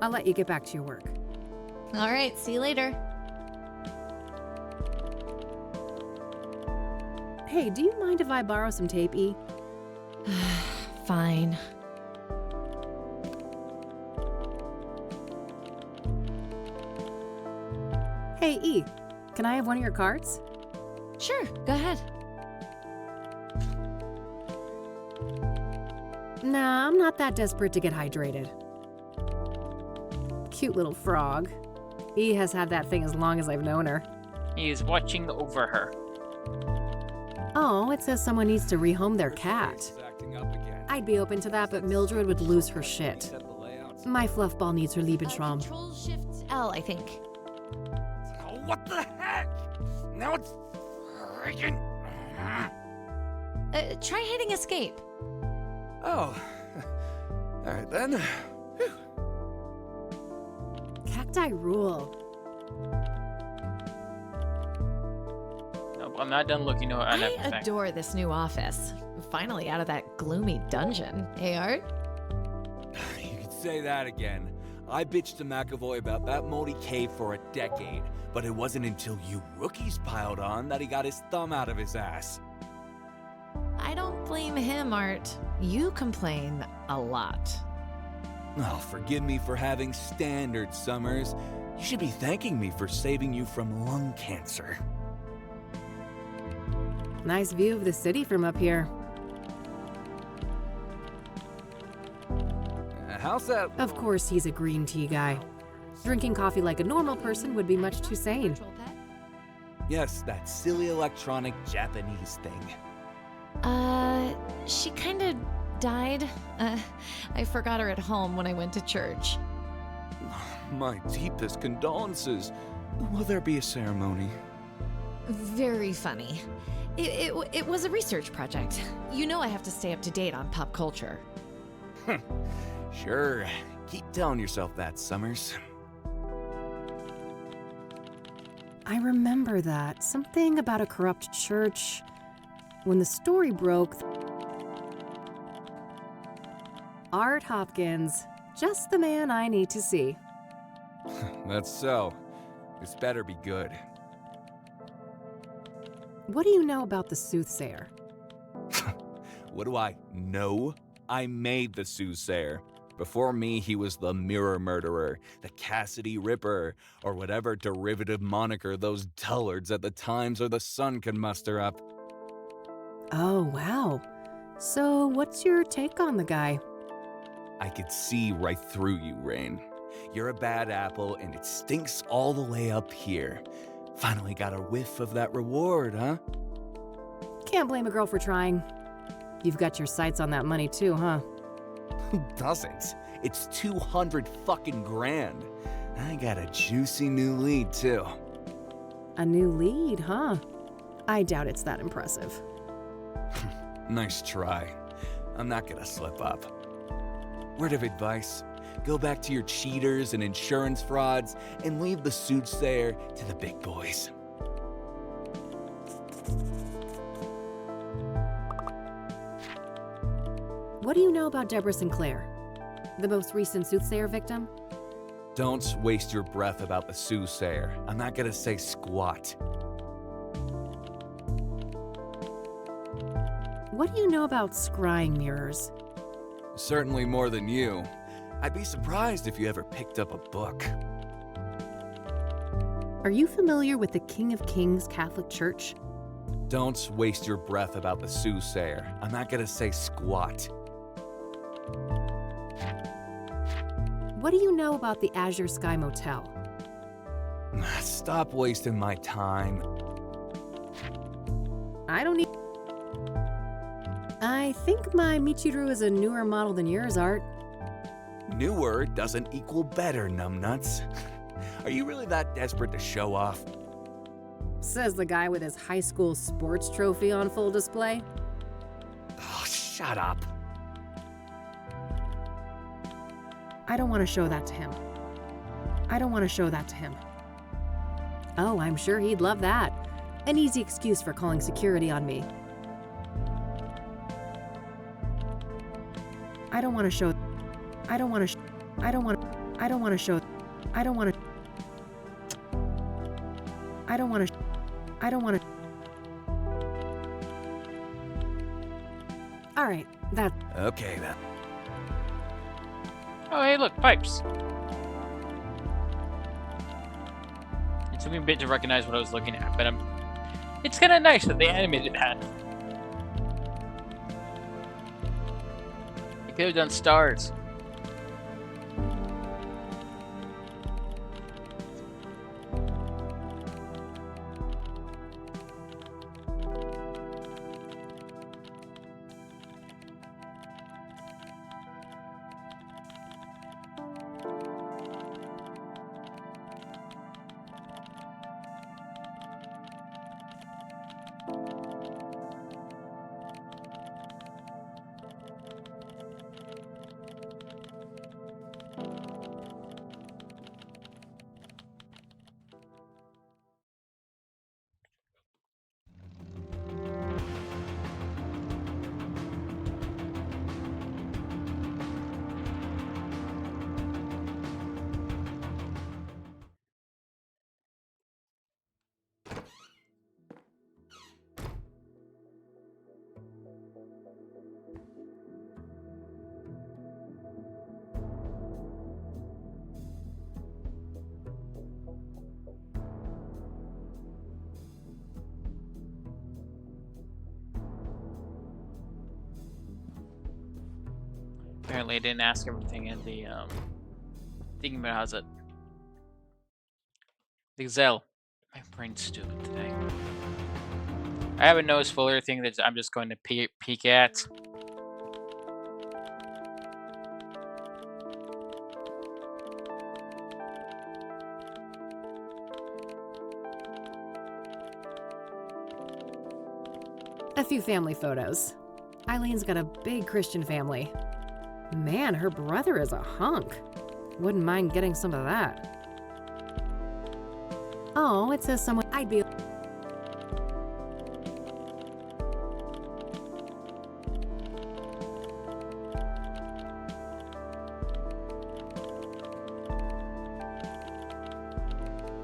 I'll let you get back to your work. All right, see you later. Hey, do you mind if I borrow some tape, E? Fine. Hey, E, can I have one of your cards? Sure, go ahead. Nah, I'm not that desperate to get hydrated. Cute little frog. E has had that thing as long as I've known her. He is watching over her. Oh, it says someone needs to rehome their cat. It's acting up again. I'd be open to that, but Mildred would lose her shit. Set the layouts. My fluffball needs her Lebensraum. Control Shift L, I think. Oh, what the heck? Now it's freaking. Try hitting escape. Oh. All right then. Whew. Cacti rule. Nope, I'm not done looking at I everything. adore this new office. Finally out of that gloomy dungeon. Hey, Art? You could say that again. I bitched to McAvoy about that moldy cave for a decade, but it wasn't until you rookies piled on that he got his thumb out of his ass. I don't blame him, Art. You complain a lot. Oh, forgive me for having standards, Summers. You should be thanking me for saving you from lung cancer. Nice view of the city from up here. How's that? Of course, he's a green tea guy. Drinking coffee like a normal person would be much too sane. Control pad? Yes, that silly electronic Japanese thing. She kinda died. I forgot her at home when I went to church. My deepest condolences. Will there be a ceremony? Very funny. It was a research project. You know I have to stay up to date on pop culture. Sure. Keep telling yourself that, Summers. I remember that. Something about a corrupt church. When the story broke... Art Hopkins. Just the man I need to see. That's so. This better be good. What do you know about the soothsayer? What do I know? I made the soothsayer. Before me, he was the Mirror Murderer, the Cassidy Ripper, or whatever derivative moniker those dullards at the Times or the Sun can muster up. Oh, wow. So, what's your take on the guy? I could see right through you, Rain. You're a bad apple, and it stinks all the way up here. Finally got a whiff of that reward, huh? Can't blame a girl for trying. You've got your sights on that money too, huh? Who doesn't? It's 200 fucking grand. I got a juicy new lead, too. A new lead, huh? I doubt it's that impressive. Nice try. I'm not gonna slip up. Word of advice, go back to your cheaters and insurance frauds and leave the soothsayer to the big boys. What do you know about Deborah Sinclair? The most recent soothsayer victim? Don't waste your breath about the soothsayer. I'm not gonna say squat. What do you know about scrying mirrors? Certainly more than you. I'd be surprised if you ever picked up a book. Are you familiar with the King of Kings Catholic Church? Don't waste your breath about the soothsayer. I'm not gonna say squat. What do you know about the Azure Sky Motel? Stop wasting my time. I don't need... I think my Michiru is a newer model than yours, Art. Newer doesn't equal better, numbnuts. Are you really that desperate to show off? Says the guy with his high school sports trophy on full display. Oh, shut up. I don't want to show that to him. I don't want to show that to him. Oh, I'm sure he'd love that. An easy excuse for calling security on me. I don't want to show. I don't want to. I don't want. I don't want to show. I don't want to. I don't want to. I don't want to. All right, that. Okay, then. Oh, hey, look, pipes. It took me a bit to recognize what I was looking at, but it's kind of nice that they animated that. They could have done stars. Apparently I didn't ask everything in the thinking about how's it. The gazelle. My brain's stupid today. I have a nose fuller thing that I'm just going to peek at. A few family photos. Eileen's got a big Christian family. Man, her brother is a hunk. Wouldn't mind getting some of that. Oh, it says someone I'd be.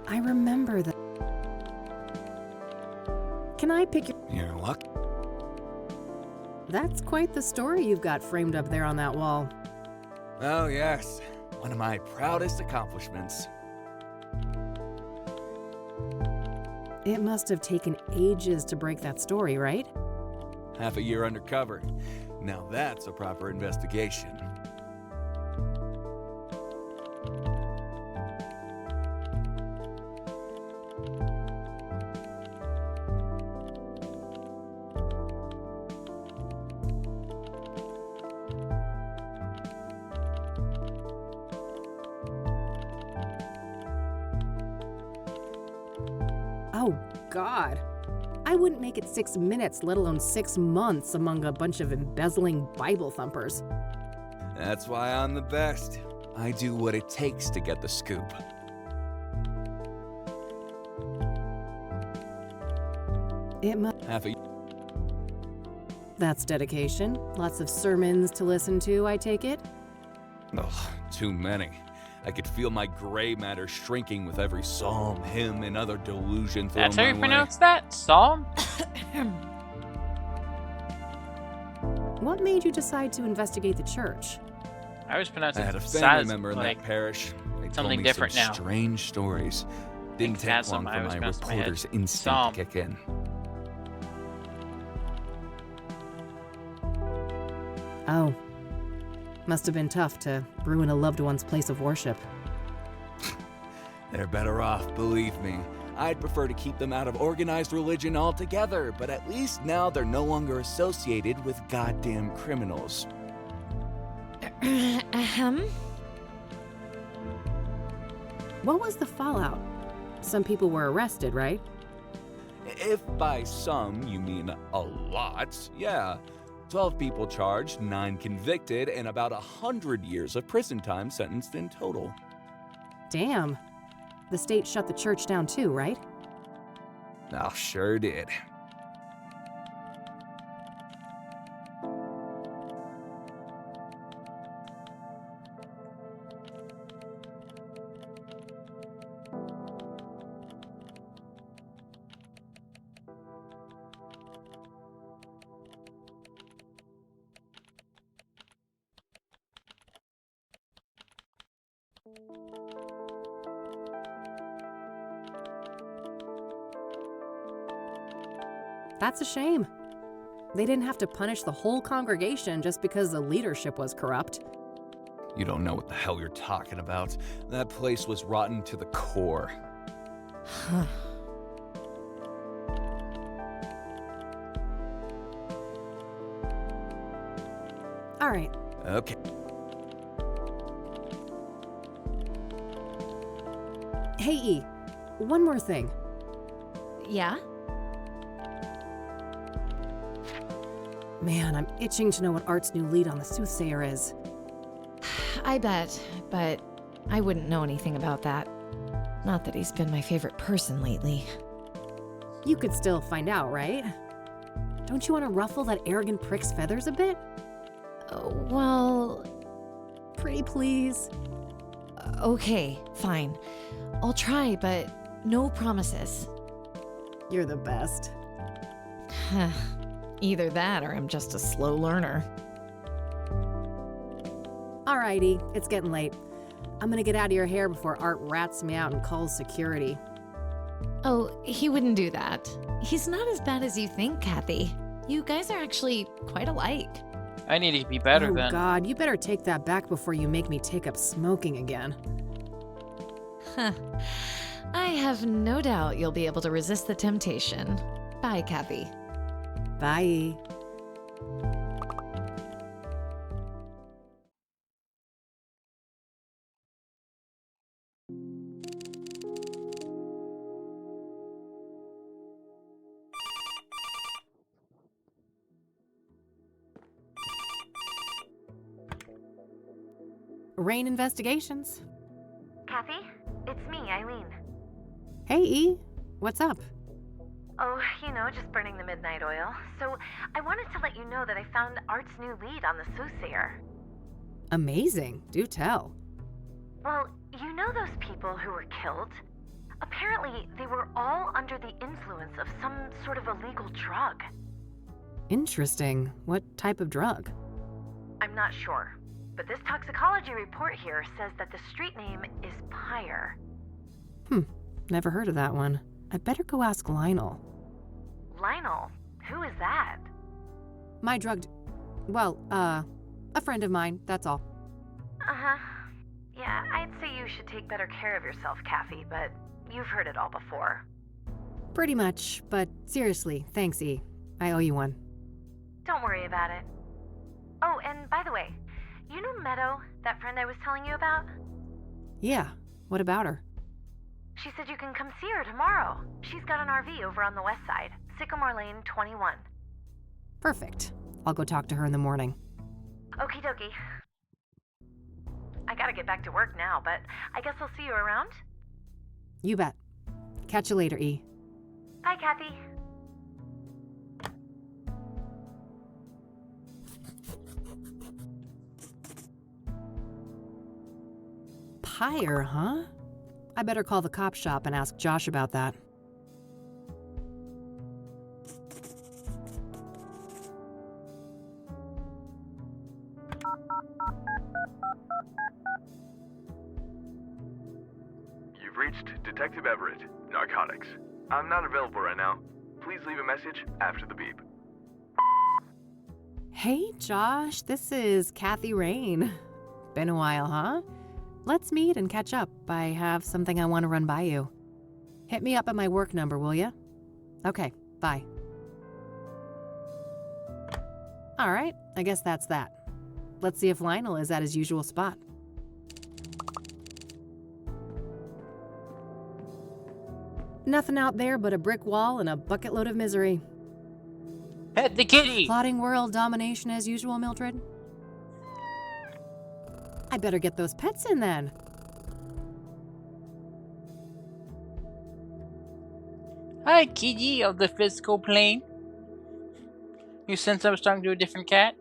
I remember that. Can I pick your. You're luck. That's quite the story you've got framed up there on that wall. Oh, yes. One of my proudest accomplishments. It must have taken ages to break that story, right? Half a year undercover. Now that's a proper investigation. Oh, God. I wouldn't make it 6 minutes, let alone 6 months among a bunch of embezzling Bible thumpers. That's why I'm the best. I do what it takes to get the scoop. It must. Half a That's dedication. Lots of sermons to listen to, I take it? Ugh, too many. I could feel my gray matter shrinking with every psalm, hymn, and other delusion thrown That's how my you way. pronounce that? Psalm? What made you decide to investigate the church? I was I pronouncing had a family Saz, member in like, that parish. They told something me different some now. strange stories. Didn't take Chasm, long I for always my pronounced in my head. reporter's instinct Psalm. to kick in. Oh. Must have been tough to ruin a loved one's place of worship. They're better off, believe me. I'd prefer to keep them out of organized religion altogether, but at least now they're no longer associated with goddamn criminals. What was the fallout? Some people were arrested, right? If by some you mean a lot, yeah. 12 people charged, 9 convicted, and about 100 years of prison time sentenced in total. Damn. The state shut the church down too, right? Oh, sure did. That's a shame. They didn't have to punish the whole congregation just because the leadership was corrupt. You don't know what the hell you're talking about. That place was rotten to the core. All right. Okay. Hey, E, one more thing. Yeah? Man, I'm itching to know what Art's new lead on the Soothsayer is. I bet, but I wouldn't know anything about that. Not that he's been my favorite person lately. You could still find out, right? Don't you want to ruffle that arrogant prick's feathers a bit? Well, Pretty please. okay, fine. I'll try, but no promises. You're the best. Either that or I'm just a slow learner. Alrighty, it's getting late. I'm gonna get out of your hair before Art rats me out and calls security. Oh, he wouldn't do that. He's not as bad as you think, Kathy. You guys are actually quite alike. I need to be better Oh then. God, you better take that back before you make me take up smoking again. I have no doubt you'll be able to resist the temptation. Bye, Kathy. Bye. Rain Investigations. Kathy, it's me, Eileen. Hey, E. What's up? Oh, just burning the midnight oil. So I wanted to let you know that I found Art's new lead on the Soothsayer. Amazing. Do tell. Well, you know those people who were killed? Apparently, they were all under the influence of some sort of illegal drug. Interesting. What type of drug? I'm not sure, but this toxicology report here says that the street name is Pyre. Never heard of that one. I better go ask Lionel. Lionel? Who is that? My drugged... Well, a friend of mine, that's all. Uh-huh. Yeah, I'd say you should take better care of yourself, Kathy, but you've heard it all before. Pretty much, but seriously, thanks, E. I owe you one. Don't worry about it. Oh, and by the way, you know Meadow, that friend I was telling you about? Yeah, what about her? She said you can come see her tomorrow. She's got an RV over on the west side, Sycamore Lane 21. Perfect. I'll go talk to her in the morning. Okie dokie. I gotta get back to work now, but I guess I'll see you around. You bet. Catch you later, E. Bye, Kathy. Pyre, huh? I better call the cop shop and ask Josh about that. You've reached Detective Everett, Narcotics. I'm not available right now. Please leave a message after the beep. Hey, Josh, this is Kathy Rain. Been a while, huh? Let's meet and catch up. I have something I want to run by you. Hit me up at my work number, will ya? Okay, bye. All right, I guess that's that. Let's see if Lionel is at his usual spot. Nothing out there but a brick wall and a bucket load of misery. Pet the kitty! Plotting world domination as usual, Mildred? I better get those pets in then. Hi, kitty of the physical plane. You sense I was talking to a different cat?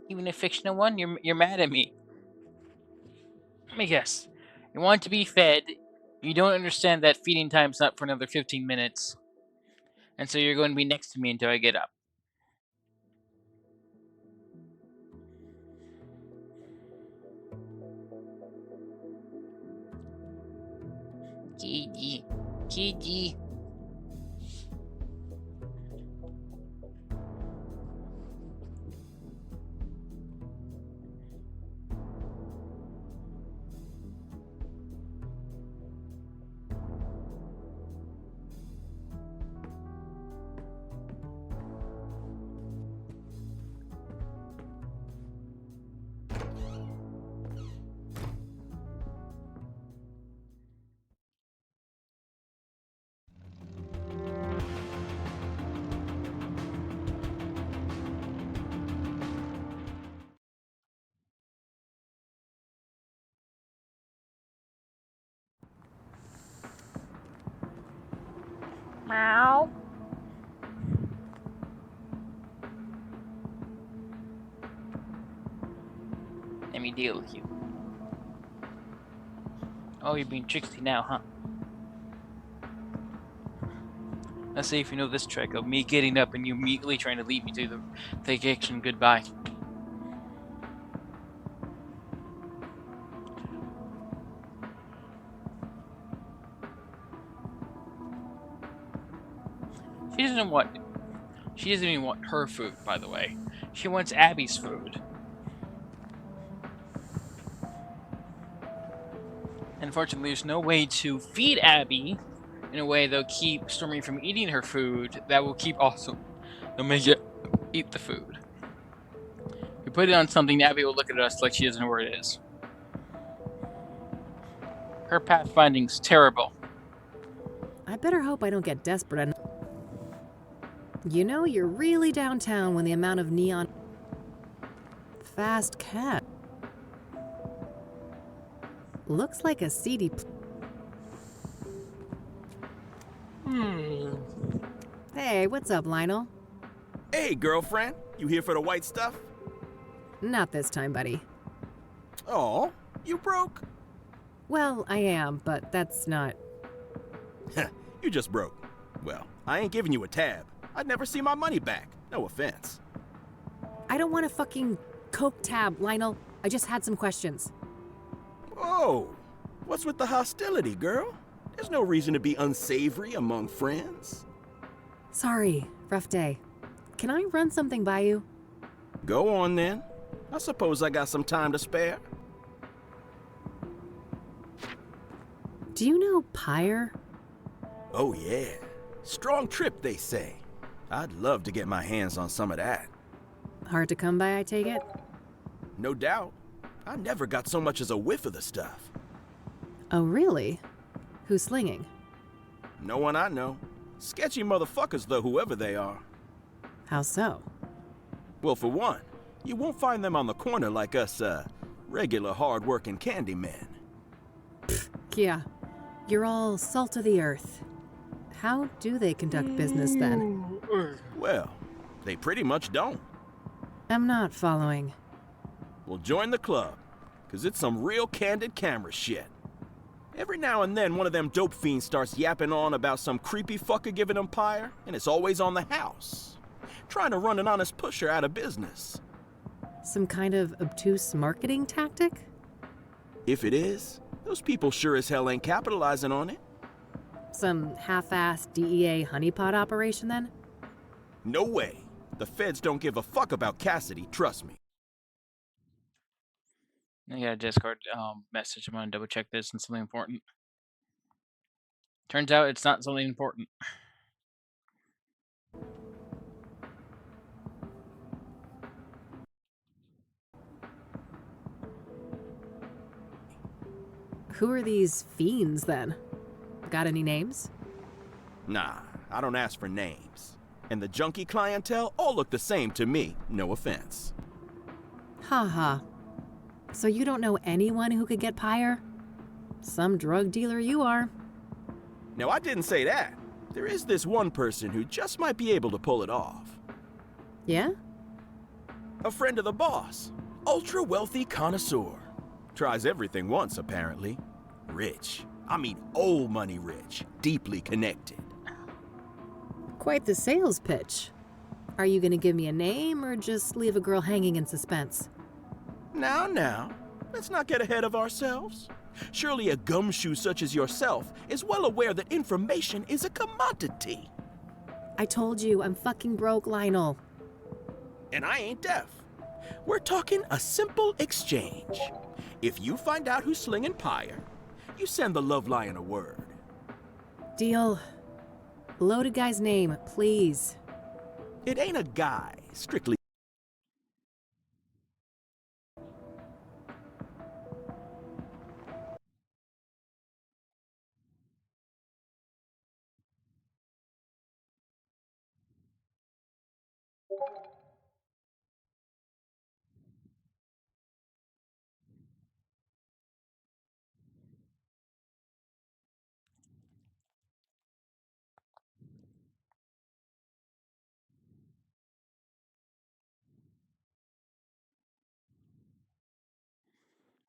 Even a fictional one? You're mad at me. Let me guess. You want to be fed. You don't understand that feeding time's not for another 15 minutes. And so you're going to be next to me until I get up. Kitty. Kitty. Meow. Let me deal with you. Oh, you're being tricksy now, huh? Let's see if you know this trick of me getting up and you immediately trying to lead me to the vacation goodbye. She doesn't even want her food, by the way. She wants Abby's food. Unfortunately, there's no way to feed Abby in a way that'll keep Stormy from eating her food. That will keep also... They'll make it eat the food. If we put it on something, Abby will look at us like she doesn't know where it is. Her pathfinding's terrible. I better hope I don't get desperate enough. You know, you're really downtown when the amount of neon... Fast cat. Looks like a seedy... Hey, what's up, Lionel? Hey, girlfriend. You here for the white stuff? Not this time, buddy. Oh, you broke? Well, I am, but that's not... You just broke. Well, I ain't giving you a tab. I'd never see my money back. No offense. I don't want a fucking Coke tab, Lionel. I just had some questions. Whoa. What's with the hostility, girl? There's no reason to be unsavory among friends. Sorry, rough day. Can I run something by you? Go on, then. I suppose I got some time to spare. Do you know Pyre? Oh, yeah. Strong trip, they say. I'd love to get my hands on some of that. Hard to come by, I take it? No doubt. I never got so much as a whiff of the stuff. Oh, really? Who's slinging? No one I know. Sketchy motherfuckers, though, whoever they are. How so? Well, for one, you won't find them on the corner like us, regular hard-working candy men. Yeah, you're all salt of the earth. How do they conduct business, then? Well, they pretty much don't. I'm not following. Well, join the club, 'cause it's some real candid camera shit. Every now and then, one of them dope fiends starts yapping on about some creepy fucker giving them Pyre, and it's always on the house. Trying to run an honest pusher out of business. Some kind of obtuse marketing tactic? If it is, those people sure as hell ain't capitalizing on it. Some half-assed DEA honeypot operation, then? No way. The feds don't give a fuck about Cassidy, trust me. I got a Discord message. I'm gonna double check this and something important. Turns out it's not something important. Who are these fiends, then? Got any names? Nah, I don't ask for names. And the junkie clientele all look the same to me, no offense. Haha. So you don't know anyone who could get Pyre? Some drug dealer you are. No, I didn't say that. There is this one person who just might be able to pull it off. Yeah? A friend of the boss. Ultra wealthy connoisseur. Tries everything once, apparently. Rich. I mean old money rich. Deeply connected. Quite the sales pitch. Are you gonna give me a name or just leave a girl hanging in suspense? Now. Let's not get ahead of ourselves. Surely a gumshoe such as yourself is well aware that information is a commodity. I told you, I'm fucking broke, Lionel. And I ain't deaf. We're talking a simple exchange. If you find out who's slinging Pyre, you send the Love Lion a word. Deal. Loaded guy's name, please. It ain't a guy, strictly.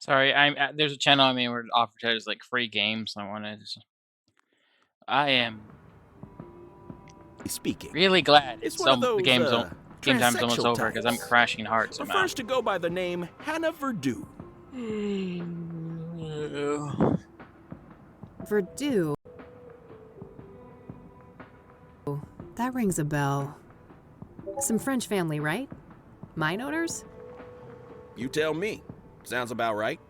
Sorry, there's a channel I mean where it offers like free games. I am Speaking. really glad It's one of those, the game time's almost transsexual over because I'm types. crashing hard somehow. Prefers to go by the name Hannah Verdue. Verdue. That rings a bell. Some French family, right? Mine owners? You tell me. Sounds about right.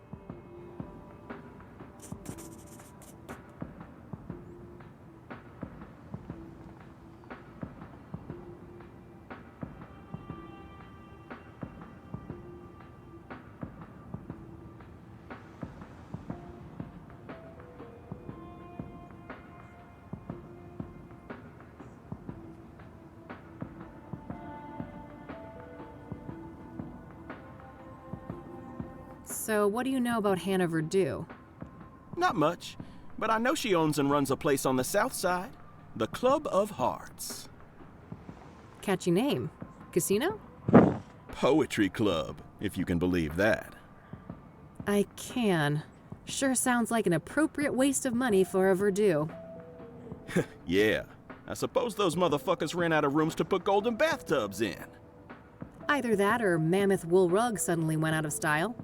So what do you know about Hannah Verdue? Not much, but I know she owns and runs a place on the south side. The Club of Hearts. Catchy name. Casino? Poetry club, if you can believe that. I can. Sure sounds like an appropriate waste of money for a Verdue. Yeah, I suppose those motherfuckers ran out of rooms to put golden bathtubs in. Either that or mammoth wool rug suddenly went out of style.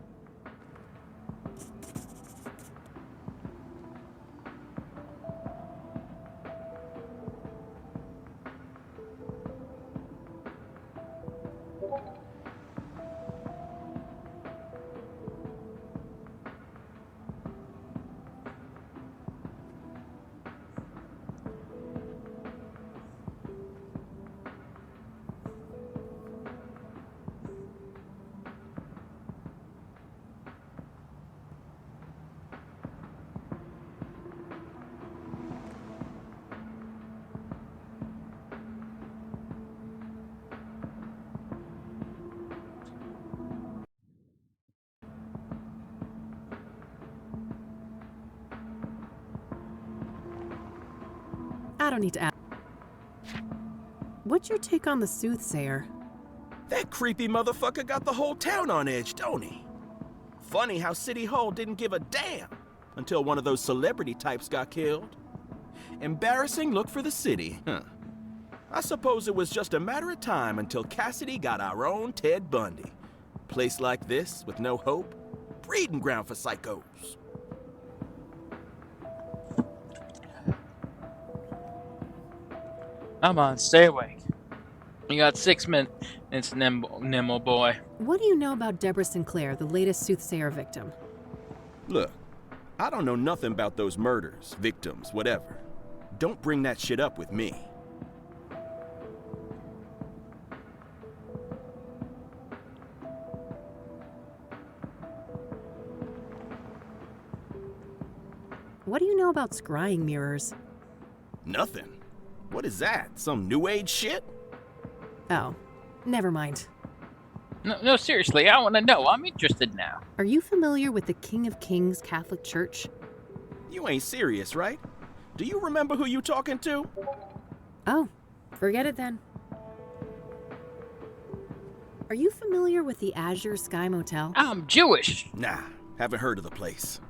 I don't need to ask. What's your take on the soothsayer? That creepy motherfucker got the whole town on edge, don't he? Funny how City Hall didn't give a damn until one of those celebrity types got killed. Embarrassing look for the city, huh? I suppose it was just a matter of time until Cassidy got our own Ted Bundy. Place like this, with no hope, breeding ground for psychos. Come on, stay awake. You got 6 minutes, Nimble boy. What do you know about Deborah Sinclair, the latest soothsayer victim? Look, I don't know nothing about those murders, victims, whatever. Don't bring that shit up with me. What do you know know about scrying mirrors? Nothing. What is that? Some new age shit? Oh, never mind. No, seriously, I want to know. I'm interested now. Are you familiar with the King of Kings Catholic Church? You ain't serious, right? Do you remember who you talking to? Oh, forget it then. Are you familiar with the Azure Sky Motel? I'm Jewish. Nah, haven't heard of the place.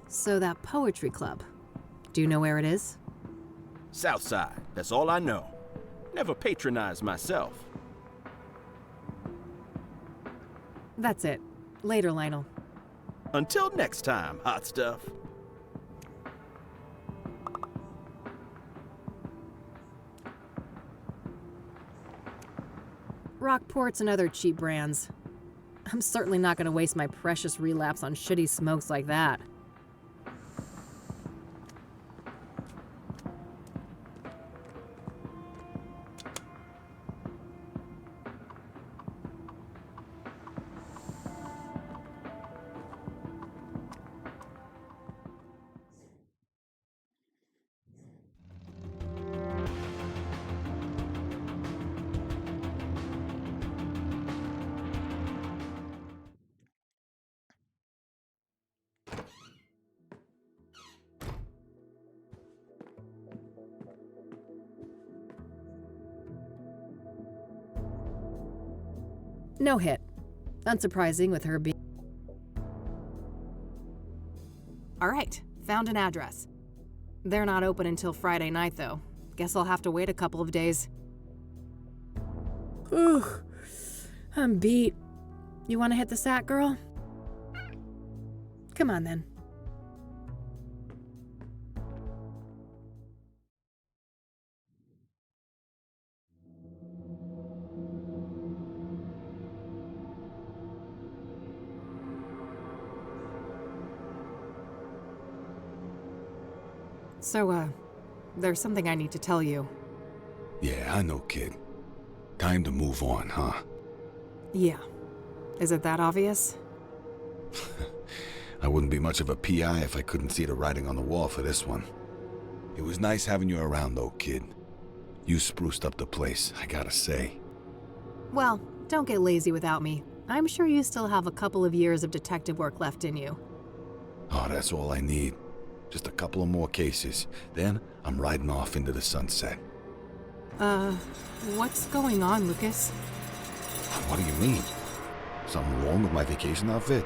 So that poetry club, do you know where it is? Southside, that's all I know. Never patronized myself. That's it. Later, Lionel. Until next time, hot stuff. Rockports and other cheap brands. I'm certainly not going to waste my precious relapse on shitty smokes like that. No hit. Unsurprising with her being... Alright, found an address. They're not open until Friday night, though. Guess I'll have to wait a couple of days. Ugh, I'm beat. You want to hit the sack, girl? Come on, then. So, there's something I need to tell you. Yeah, I know, kid. Time to move on, huh? Yeah. Is it that obvious? I wouldn't be much of a PI if I couldn't see the writing on the wall for this one. It was nice having you around, though, kid. You spruced up the place, I gotta say. Well, don't get lazy without me. I'm sure you still have a couple of years of detective work left in you. Oh, that's all I need. Just a couple of more cases. Then I'm riding off into the sunset. What's going on, Lucas? What do you mean? Something wrong with my vacation outfit?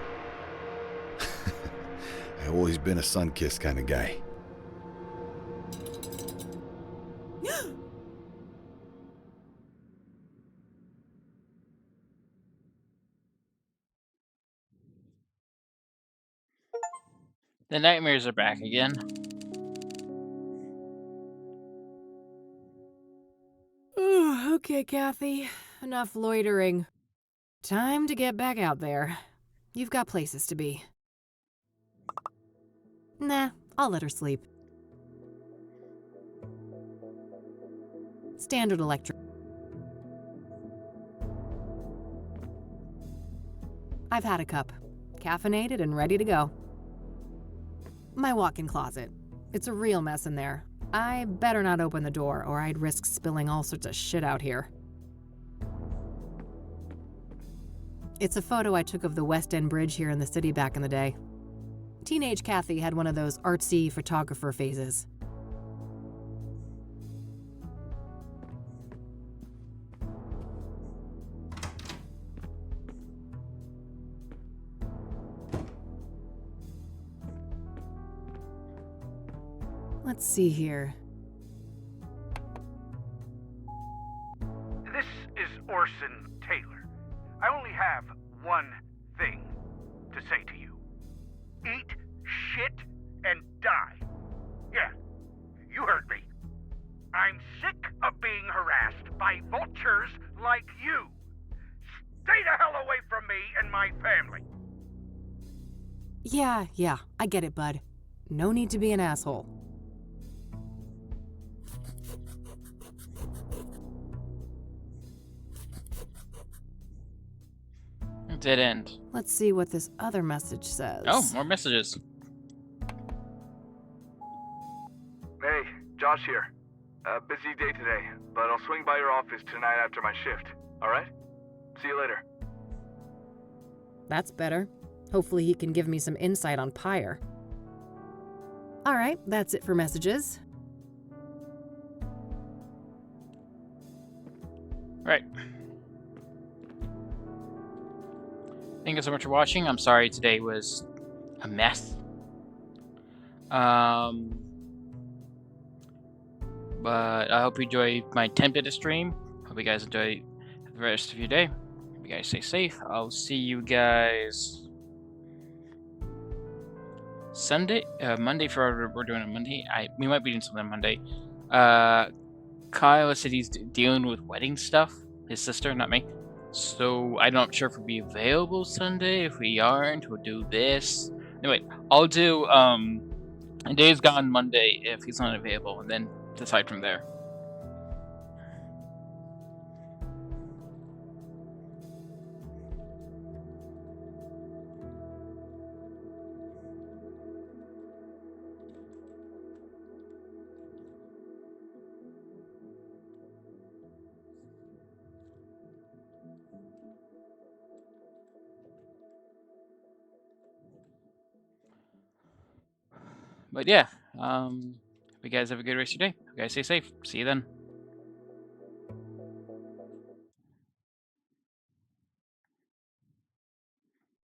I've always been a sun-kissed kind of guy. The nightmares are back again. Okay, Kathy. Enough loitering. Time to get back out there. You've got places to be. Nah, I'll let her sleep. Standard electric. I've had a cup. Caffeinated and ready to go. My walk-in closet. It's a real mess in there. I better not open the door or I'd risk spilling all sorts of shit out here. It's a photo I took of the West End Bridge here in the city back in the day. Teenage Kathy had one of those artsy photographer phases. Let's see here. This is Orson Taylor. I only have one thing to say to you. Eat shit and die. Yeah, you heard me. I'm sick of being harassed by vultures like you. Stay the hell away from me and my family. Yeah, I get it, bud. No need to be an asshole. Dead end. Let's see what this other message says. Oh, more messages. Hey, Josh here. Busy day today, but I'll swing by your office tonight after my shift. Alright? See you later. That's better. Hopefully he can give me some insight on Pyre. Alright, that's it for messages. Right. Thank you so much for watching. I'm sorry today was a mess. But I hope you enjoyed my 10-minute stream. Hope you guys enjoy the rest of your day. Hope you guys stay safe. I'll see you guys Sunday, Monday for we're doing on Monday. We might be doing something on Monday. Kyle said he's dealing with wedding stuff. His sister, not me. So I'm not sure if we'll be available Sunday. If we aren't, we'll do this. Anyway, I'll do Days Gone Monday if he's not available, and then decide from there. But yeah, hope you guys have a good rest of your day. You guys stay safe. See you then.